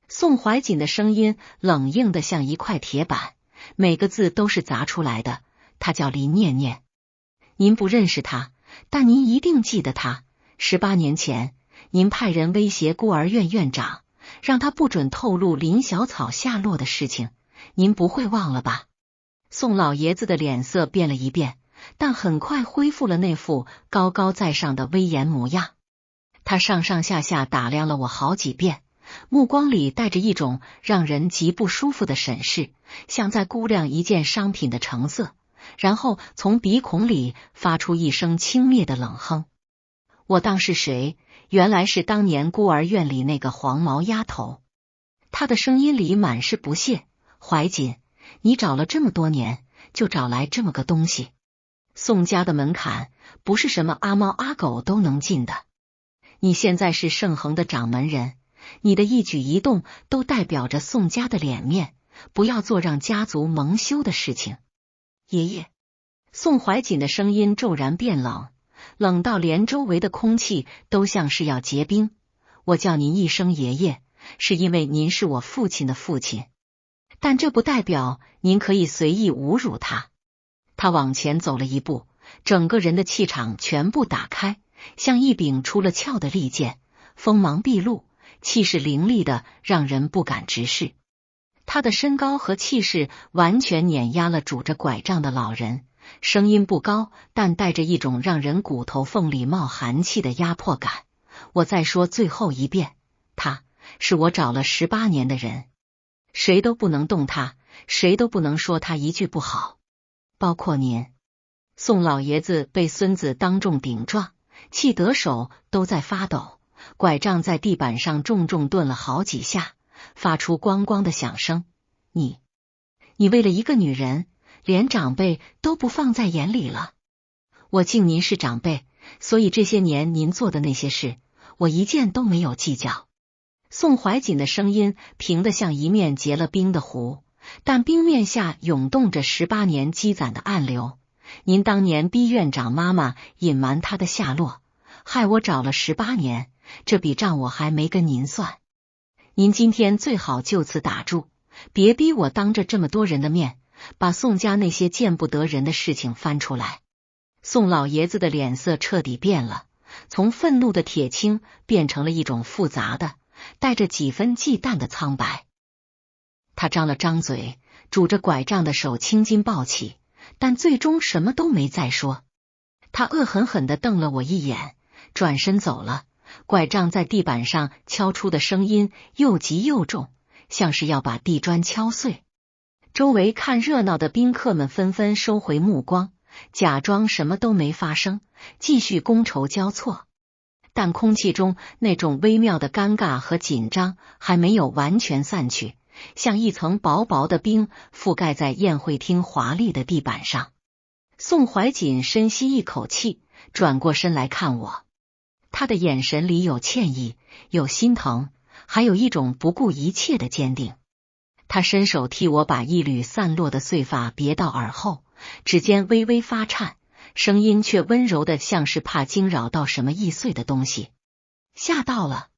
宋怀瑾的声音冷硬的像一块铁板，每个字都是砸出来的。她叫林念念。您不认识她，但您一定记得她。18年前，您派人威胁孤儿院院长，让他不准透露林小草下落的事情，您不会忘了吧？宋老爷子的脸色变了一变，但很快恢复了那副高高在上的威严模样。他上上下下打量了我好几遍，目光里带着一种让人极不舒服的审视，像在估量一件商品的成色，然后从鼻孔里发出一声轻蔑的冷哼。我当是谁？原来是当年孤儿院里那个黄毛丫头。他的声音里满是不屑。怀瑾，你找了这么多年，就找来这么个东西。宋家的门槛不是什么阿猫阿狗都能进的。你现在是盛恒的掌门人，你的一举一动都代表着宋家的脸面，不要做让家族蒙羞的事情。爷爷。宋怀瑾的声音骤然变冷，冷到连周围的空气都像是要结冰。我叫您一声爷爷，是因为您是我父亲的父亲，但这不代表您可以随意侮辱他。他往前走了一步，整个人的气场全部打开，像一柄出了鞘的利剑，锋芒毕露，气势凌厉的让人不敢直视。他的身高和气势完全碾压了拄着拐杖的老人，声音不高，但带着一种让人骨头缝里冒寒气的压迫感。我再说最后一遍，他是我找了18年的人，谁都不能动他，谁都不能说他一句不好，包括您。宋老爷子被孙子当众顶撞，气得手都在发抖，拐杖在地板上重重顿了好几下，发出咣咣的响声。你为了一个女人，连长辈都不放在眼里了。我敬您是长辈，所以这些年您做的那些事，我一件都没有计较。宋怀瑾的声音平得像一面结了冰的湖，但冰面下涌动着18年积攒的暗流。您当年逼院长妈妈隐瞒她的下落，害我找了18年，这笔账我还没跟您算。您今天最好就此打住，别逼我当着这么多人的面把宋家那些见不得人的事情翻出来。宋老爷子的脸色彻底变了，从愤怒的铁青变成了一种复杂的带着几分忌惮的苍白。他张了张嘴，拄着拐杖的手青筋暴起，但最终什么都没再说。他恶狠狠地瞪了我一眼，转身走了。拐杖在地板上敲出的声音又急又重，像是要把地砖敲碎。周围看热闹的宾客们纷纷收回目光，假装什么都没发生，继续觥筹交错。但空气中那种微妙的尴尬和紧张还没有完全散去，像一层薄薄的冰覆盖在宴会厅华丽的地板上。宋怀瑾深吸一口气，转过身来看我，他的眼神里有歉意，有心疼，还有一种不顾一切的坚定。他伸手替我把一缕散落的碎发别到耳后，指尖微微发颤，声音却温柔的像是怕惊扰到什么易碎的东西。吓到了。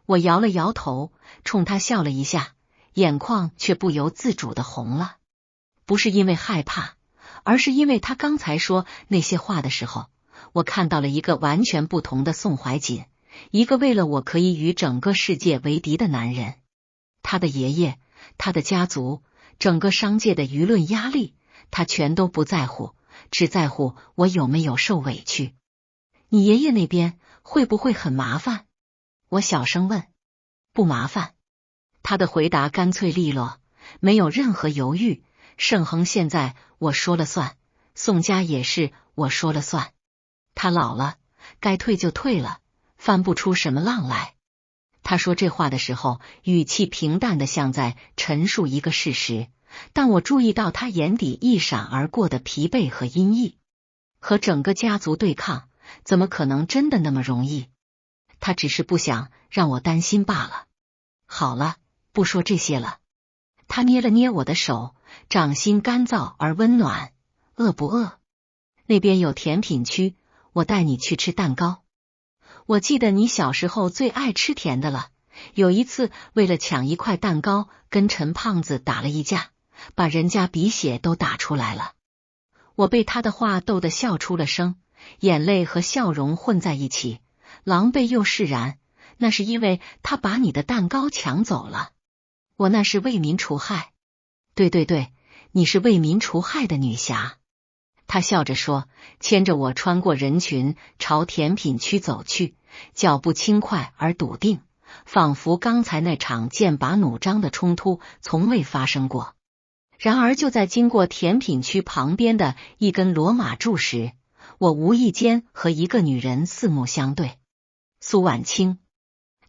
我摇了摇头，冲他笑了一下，眼眶却不由自主的红了。不是因为害怕，而是因为他刚才说那些话的时候，我看到了一个完全不同的宋怀瑾，一个为了我可以与整个世界为敌的男人。他的爷爷，他的家族，整个商界的舆论压力，他全都不在乎，只在乎我有没有受委屈。你爷爷那边会不会很麻烦？我小声问。不麻烦。他的回答干脆利落，没有任何犹豫。盛恒现在我说了算，宋家也是我说了算。他老了，该退就退了，翻不出什么浪来。他说这话的时候，语气平淡的像在陈述一个事实，但我注意到他眼底一闪而过的疲惫和阴翳。和整个家族对抗，怎么可能真的那么容易？他只是不想让我担心罢了。好了，不说这些了。他捏了捏我的手，掌心干燥而温暖。饿不饿？那边有甜品区，我带你去吃蛋糕。我记得你小时候最爱吃甜的了，有一次为了抢一块蛋糕，跟陈胖子打了一架，把人家鼻血都打出来了。我被他的话逗得笑出了声，眼泪和笑容混在一起，狼狈又释然。那是因为他把你的蛋糕抢走了。我那是为民除害。对对对，你是为民除害的女侠。他笑着说，牵着我穿过人群，朝甜品区走去，脚步轻快而笃定，仿佛刚才那场剑拔弩张的冲突从未发生过。然而就在经过甜品区旁边的一根罗马柱时，我无意间和一个女人四目相对。苏婉清。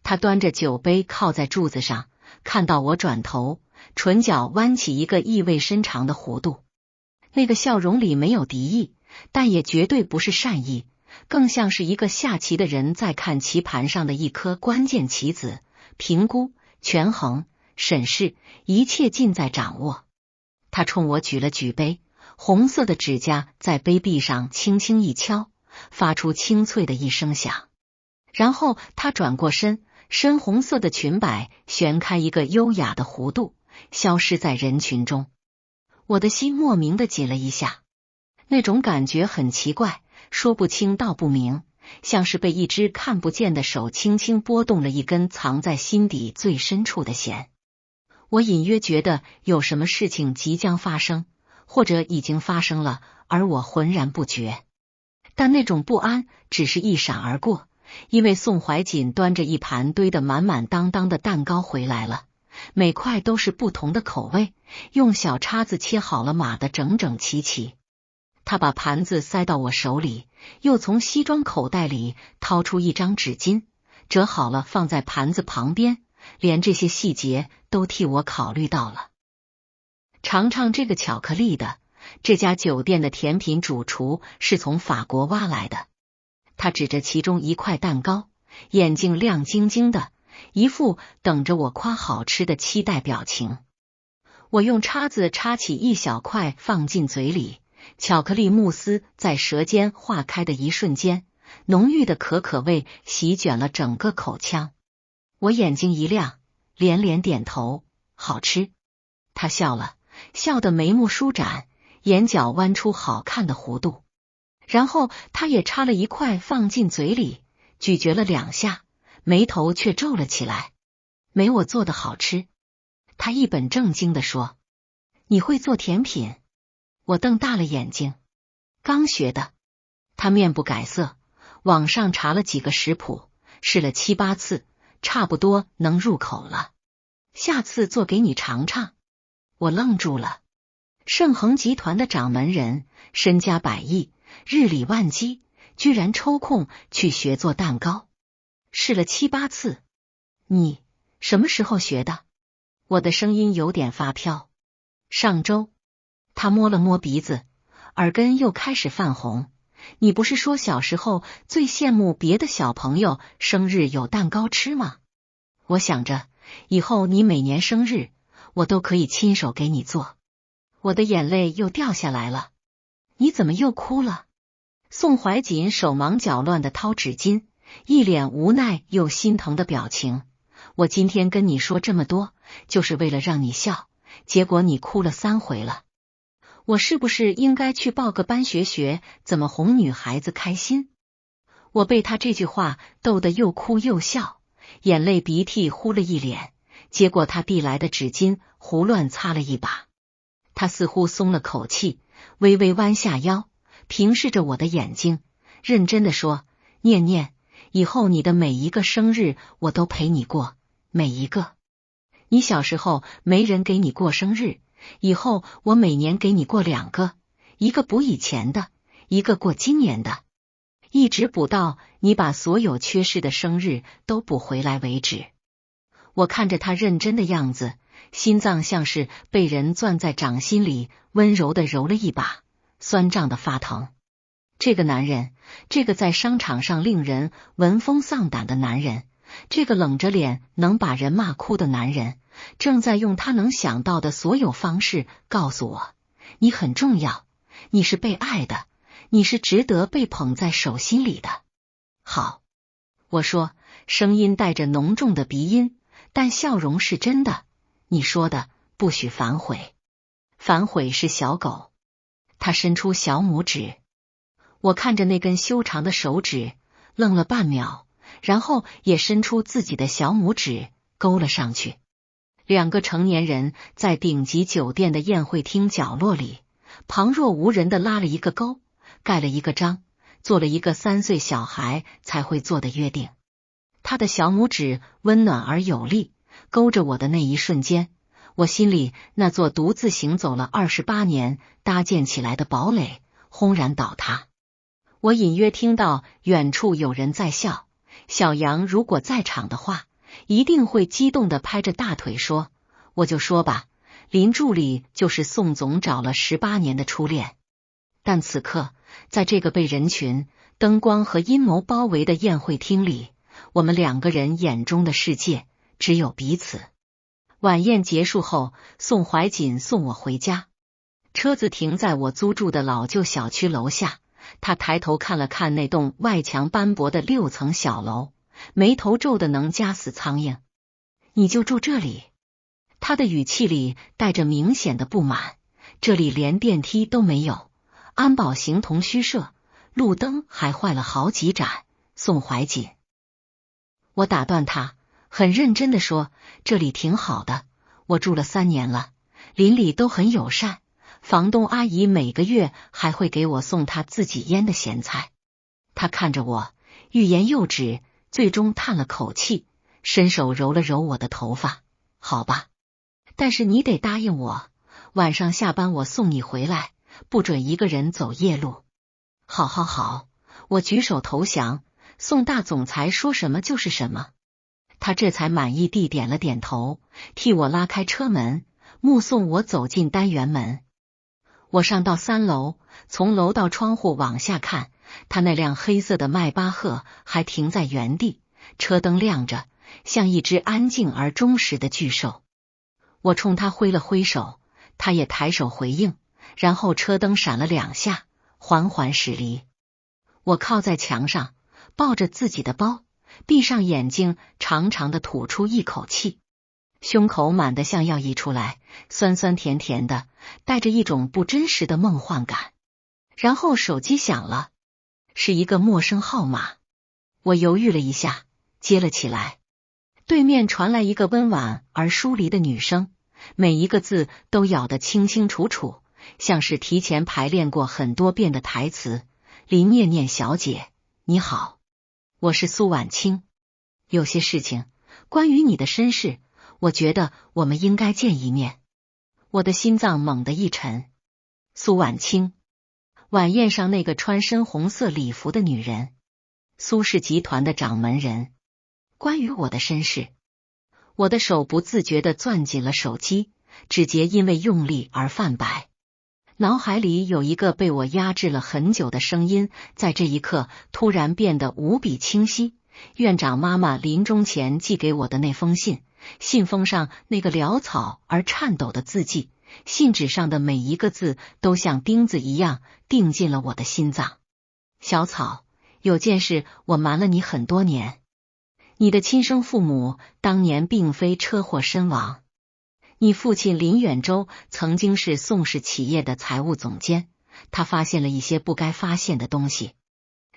她端着酒杯靠在柱子上，看到我转头，唇角弯起一个意味深长的弧度。那个笑容里没有敌意，但也绝对不是善意，更像是一个下棋的人在看棋盘上的一颗关键棋子，评估、权衡、审视，一切尽在掌握。他冲我举了举杯，红色的指甲在杯壁上轻轻一敲，发出清脆的一声响。然后他转过身，深红色的裙摆旋开一个优雅的弧度，消失在人群中。我的心莫名的紧了一下，那种感觉很奇怪，说不清道不明，像是被一只看不见的手轻轻拨动了一根藏在心底最深处的弦。我隐约觉得有什么事情即将发生，或者已经发生了，而我浑然不觉。但那种不安只是一闪而过，因为宋怀瑾端着一盘堆得满满当当的蛋糕回来了，每块都是不同的口味，用小叉子切好了码得整整齐齐。他把盘子塞到我手里，又从西装口袋里掏出一张纸巾，折好了放在盘子旁边，连这些细节都替我考虑到了。尝尝这个巧克力的，这家酒店的甜品主厨是从法国挖来的。他指着其中一块蛋糕，眼睛亮晶晶的，一副等着我夸好吃的期待表情。我用叉子插起一小块放进嘴里，巧克力慕斯在舌尖化开的一瞬间，浓郁的可可味席卷了整个口腔。我眼睛一亮，连连点头，好吃。他笑了，笑得眉目舒展，眼角弯出好看的弧度。然后他也插了一块放进嘴里，咀嚼了2下，眉头却皱了起来。没我做的好吃。他一本正经地说。你会做甜品？我瞪大了眼睛。刚学的。他面不改色，网上查了几个食谱，试了7、8次，差不多能入口了。下次做给你尝尝。我愣住了。盛恒集团的掌门人，身家100亿，日理万机，居然抽空去学做蛋糕，试了7、8次。你什么时候学的？我的声音有点发飘。上周。他摸了摸鼻子，耳根又开始泛红。你不是说小时候最羡慕别的小朋友生日有蛋糕吃吗？我想着，以后你每年生日，我都可以亲手给你做。我的眼泪又掉下来了。你怎么又哭了？宋怀瑾手忙脚乱地掏纸巾，一脸无奈又心疼的表情。我今天跟你说这么多，就是为了让你笑，结果你哭了3回了。我是不是应该去报个班学学怎么哄女孩子开心？我被他这句话逗得又哭又笑，眼泪鼻涕呼了一脸，结果他递来的纸巾胡乱擦了一把。他似乎松了口气，微微弯下腰，平视着我的眼睛，认真地说，念念，以后你的每一个生日我都陪你过，每一个。你小时候没人给你过生日，以后我每年给你过2个，一个补以前的，一个过今年的，一直补到你把所有缺失的生日都补回来为止。我看着他认真的样子，心脏像是被人攥在掌心里，温柔的揉了一把，酸胀的发疼。这个男人，这个在商场上令人闻风丧胆的男人，这个冷着脸能把人骂哭的男人，正在用他能想到的所有方式告诉我，你很重要，你是被爱的，你是值得被捧在手心里的。好，我说，声音带着浓重的鼻音，但笑容是真的。你说的不许反悔，反悔是小狗。他伸出小拇指，我看着那根修长的手指，愣了半秒，然后也伸出自己的小拇指，勾了上去。两个成年人在顶级酒店的宴会厅角落里，旁若无人地拉了一个勾，盖了一个章，做了一个3岁小孩才会做的约定。他的小拇指温暖而有力，勾着我的那一瞬间，我心里那座独自行走了28年搭建起来的堡垒轰然倒塌。我隐约听到远处有人在笑，小杨如果在场的话，一定会激动地拍着大腿说，我就说吧，林助理就是宋总找了18年的初恋。但此刻，在这个被人群、灯光和阴谋包围的宴会厅里，我们2个人眼中的世界只有彼此。晚宴结束后，宋怀瑾送我回家，车子停在我租住的老旧小区楼下。他抬头看了看那栋外墙斑驳的6层小楼，眉头皱得能夹死苍蝇。你就住这里？他的语气里带着明显的不满。这里连电梯都没有，安保形同虚设，路灯还坏了好几盏。宋怀瑾，我打断他，很认真地说，这里挺好的，我住了3年了，邻里都很友善，房东阿姨每个月还会给我送她自己腌的咸菜。他看着我，欲言又止，最终叹了口气，伸手揉了揉我的头发。好吧，但是你得答应我，晚上下班我送你回来，不准一个人走夜路。好好好，我举手投降，宋大总裁说什么就是什么。他这才满意地点了点头，替我拉开车门，目送我走进单元门。我上到3楼，从楼道窗户往下看，他那辆黑色的迈巴赫还停在原地，车灯亮着，像一只安静而忠实的巨兽。我冲他挥了挥手，他也抬手回应，然后车灯闪了2下，缓缓驶离。我靠在墙上，抱着自己的包，闭上眼睛，长长的吐出一口气，胸口满得像要溢出来，酸酸甜甜的，带着一种不真实的梦幻感。然后手机响了，是一个陌生号码。我犹豫了一下，接了起来。对面传来一个温婉而疏离的女声，每一个字都咬得清清楚楚，像是提前排练过很多遍的台词。林念念小姐，你好，我是苏婉清。有些事情，关于你的身世，我觉得我们应该见一面。我的心脏猛地一沉。苏婉清，晚宴上那个穿深红色礼服的女人，苏氏集团的掌门人。关于我的身世，我的手不自觉地攥紧了手机，指节因为用力而泛白。脑海里有一个被我压制了很久的声音，在这一刻突然变得无比清晰。院长妈妈临终前寄给我的那封信，信封上那个潦草而颤抖的字迹，信纸上的每一个字都像钉子一样钉进了我的心脏。小草，有件事我瞒了你很多年。你的亲生父母当年并非车祸身亡，你父亲林远洲曾经是宋氏企业的财务总监，他发现了一些不该发现的东西。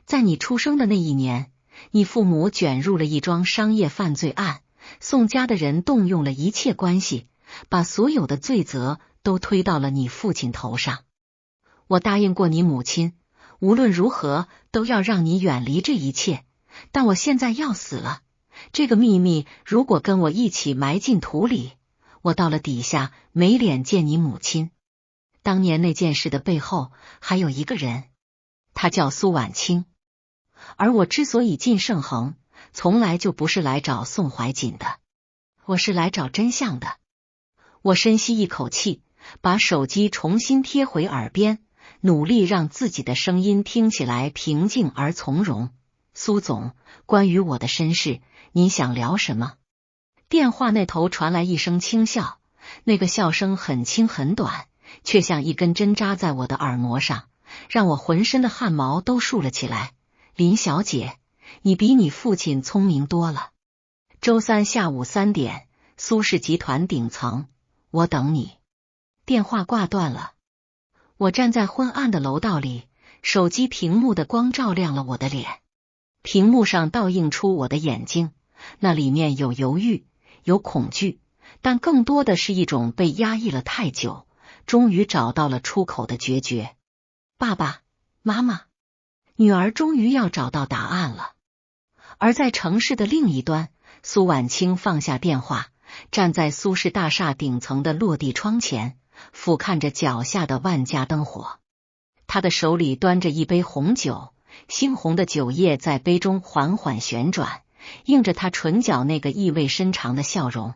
在你出生的那一年，你父母卷入了一桩商业犯罪案，宋家的人动用了一切关系，把所有的罪责都推到了你父亲头上。我答应过你母亲，无论如何都要让你远离这一切，但我现在要死了。这个秘密如果跟我一起埋进土里，我到了底下没脸见你母亲。当年那件事的背后还有一个人，他叫苏婉清。而我之所以进盛恒，从来就不是来找宋怀瑾的，我是来找真相的。我深吸一口气，把手机重新贴回耳边，努力让自己的声音听起来平静而从容。苏总，关于我的身世，您想聊什么？电话那头传来一声轻笑，那个笑声很轻很短，却像一根针扎在我的耳膜上，让我浑身的汗毛都竖了起来。林小姐，你比你父亲聪明多了。周三下午3点，苏氏集团顶层，我等你。电话挂断了。我站在昏暗的楼道里，手机屏幕的光照亮了我的脸，屏幕上倒映出我的眼睛，那里面有犹豫，有恐惧，但更多的是一种被压抑了太久，终于找到了出口的决绝。爸爸妈妈，女儿终于要找到答案了。而在城市的另一端，苏婉清放下电话，站在苏氏大厦顶层的落地窗前，俯瞰着脚下的万家灯火。他的手里端着一杯红酒，猩红的酒液在杯中缓缓旋转，映着他唇角那个意味深长的笑容。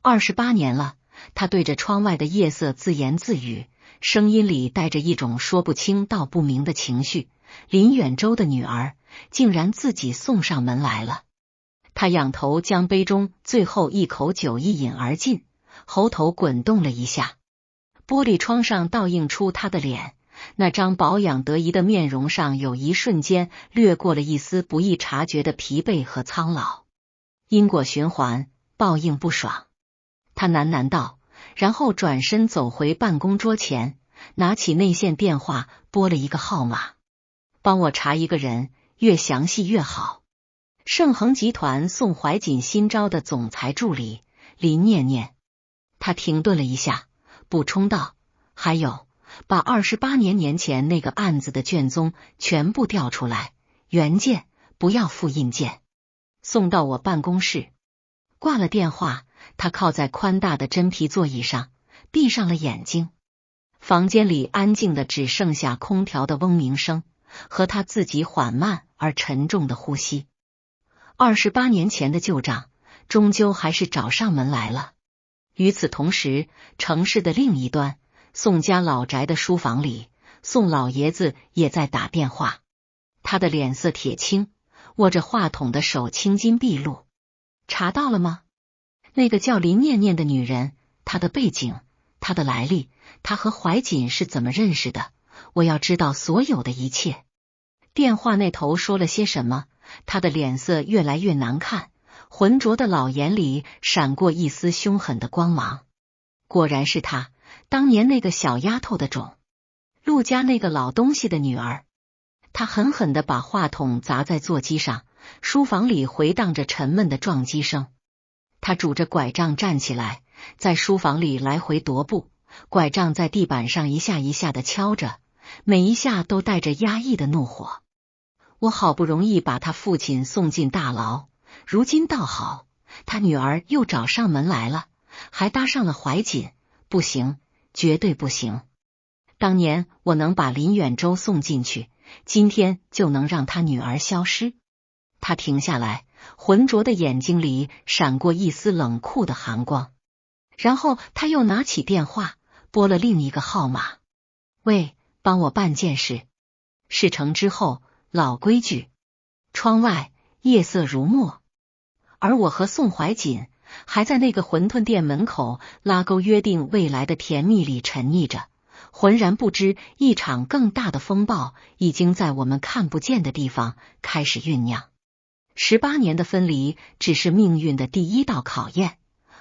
28年了，他对着窗外的夜色自言自语，声音里带着一种说不清道不明的情绪。林远洲的女儿竟然自己送上门来了。他仰头将杯中最后一口酒一饮而尽，喉头滚动了一下。玻璃窗上倒映出他的脸，那张保养得宜的面容上有一瞬间掠过了一丝不易察觉的疲惫和苍老。因果循环，报应不爽。他喃喃道，然后转身走回办公桌前，拿起内线电话拨了一个号码。帮我查一个人，越详细越好。盛恒集团宋怀瑾新招的总裁助理林念念。他停顿了一下，补充道，还有，把28年前那个案子的卷宗全部调出来，原件不要复印件，送到我办公室。挂了电话，他靠在宽大的真皮座椅上，闭上了眼睛。房间里安静的只剩下空调的嗡鸣声和他自己缓慢而沉重的呼吸。28年前的旧账终究还是找上门来了。与此同时，城市的另一端，宋家老宅的书房里，宋老爷子也在打电话。他的脸色铁青，握着话筒的手青筋毕露。查到了吗？那个叫林念念的女人，她的背景，她的来历，她和怀瑾是怎么认识的？我要知道所有的一切。电话那头说了些什么？他的脸色越来越难看，浑浊的老眼里闪过一丝凶狠的光芒。果然是他，当年那个小丫头的种，陆家那个老东西的女儿。他狠狠地把话筒砸在座机上，书房里回荡着沉闷的撞击声。他拄着拐杖站起来，在书房里来回踱步，拐杖在地板上一下一下地敲着，每一下都带着压抑的怒火。我好不容易把他父亲送进大牢，如今倒好，他女儿又找上门来了，还搭上了怀瑾，不行，绝对不行。当年我能把林远洲送进去，今天就能让他女儿消失。他停下来，浑浊的眼睛里闪过一丝冷酷的寒光。然后他又拿起电话，拨了另一个号码。喂，帮我办件事。事成之后，老规矩。窗外夜色如墨，而我和宋怀瑾还在那个馄饨店门口拉钩约定未来的甜蜜里沉溺着，浑然不知一场更大的风暴已经在我们看不见的地方开始酝酿。18年的分离只是命运的第一道考验，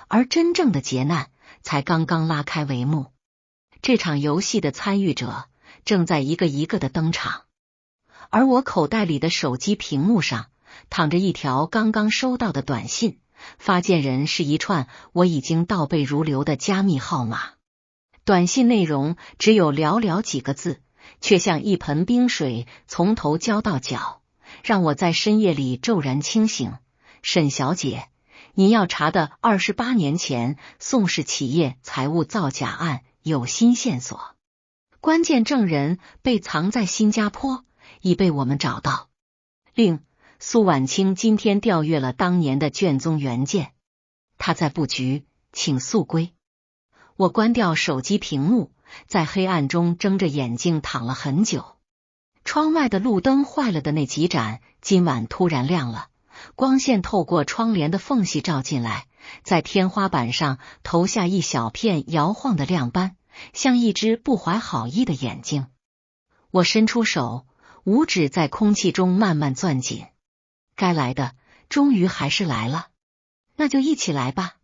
而真正的劫难才刚刚拉开帷幕。这场游戏的参与者正在一个一个的登场，而我口袋里的手机屏幕上躺着一条刚刚收到的短信，发件人是一串我已经倒背如流的加密号码。短信内容只有寥寥几个字，却像一盆冰水从头浇到脚，让我在深夜里骤然清醒。沈小姐，您要查的28年前宋氏企业财务造假案有新线索，关键证人被藏在新加坡，已被我们找到。另，苏婉清今天调阅了当年的卷宗原件，他在布局，请速归。我关掉手机屏幕，在黑暗中睁着眼睛躺了很久。窗外的路灯坏了的那几盏，今晚突然亮了，光线透过窗帘的缝隙照进来，在天花板上投下一小片摇晃的亮斑，像一只不怀好意的眼睛。我伸出手，五指在空气中慢慢攥紧。该来的终于还是来了，那就一起来吧。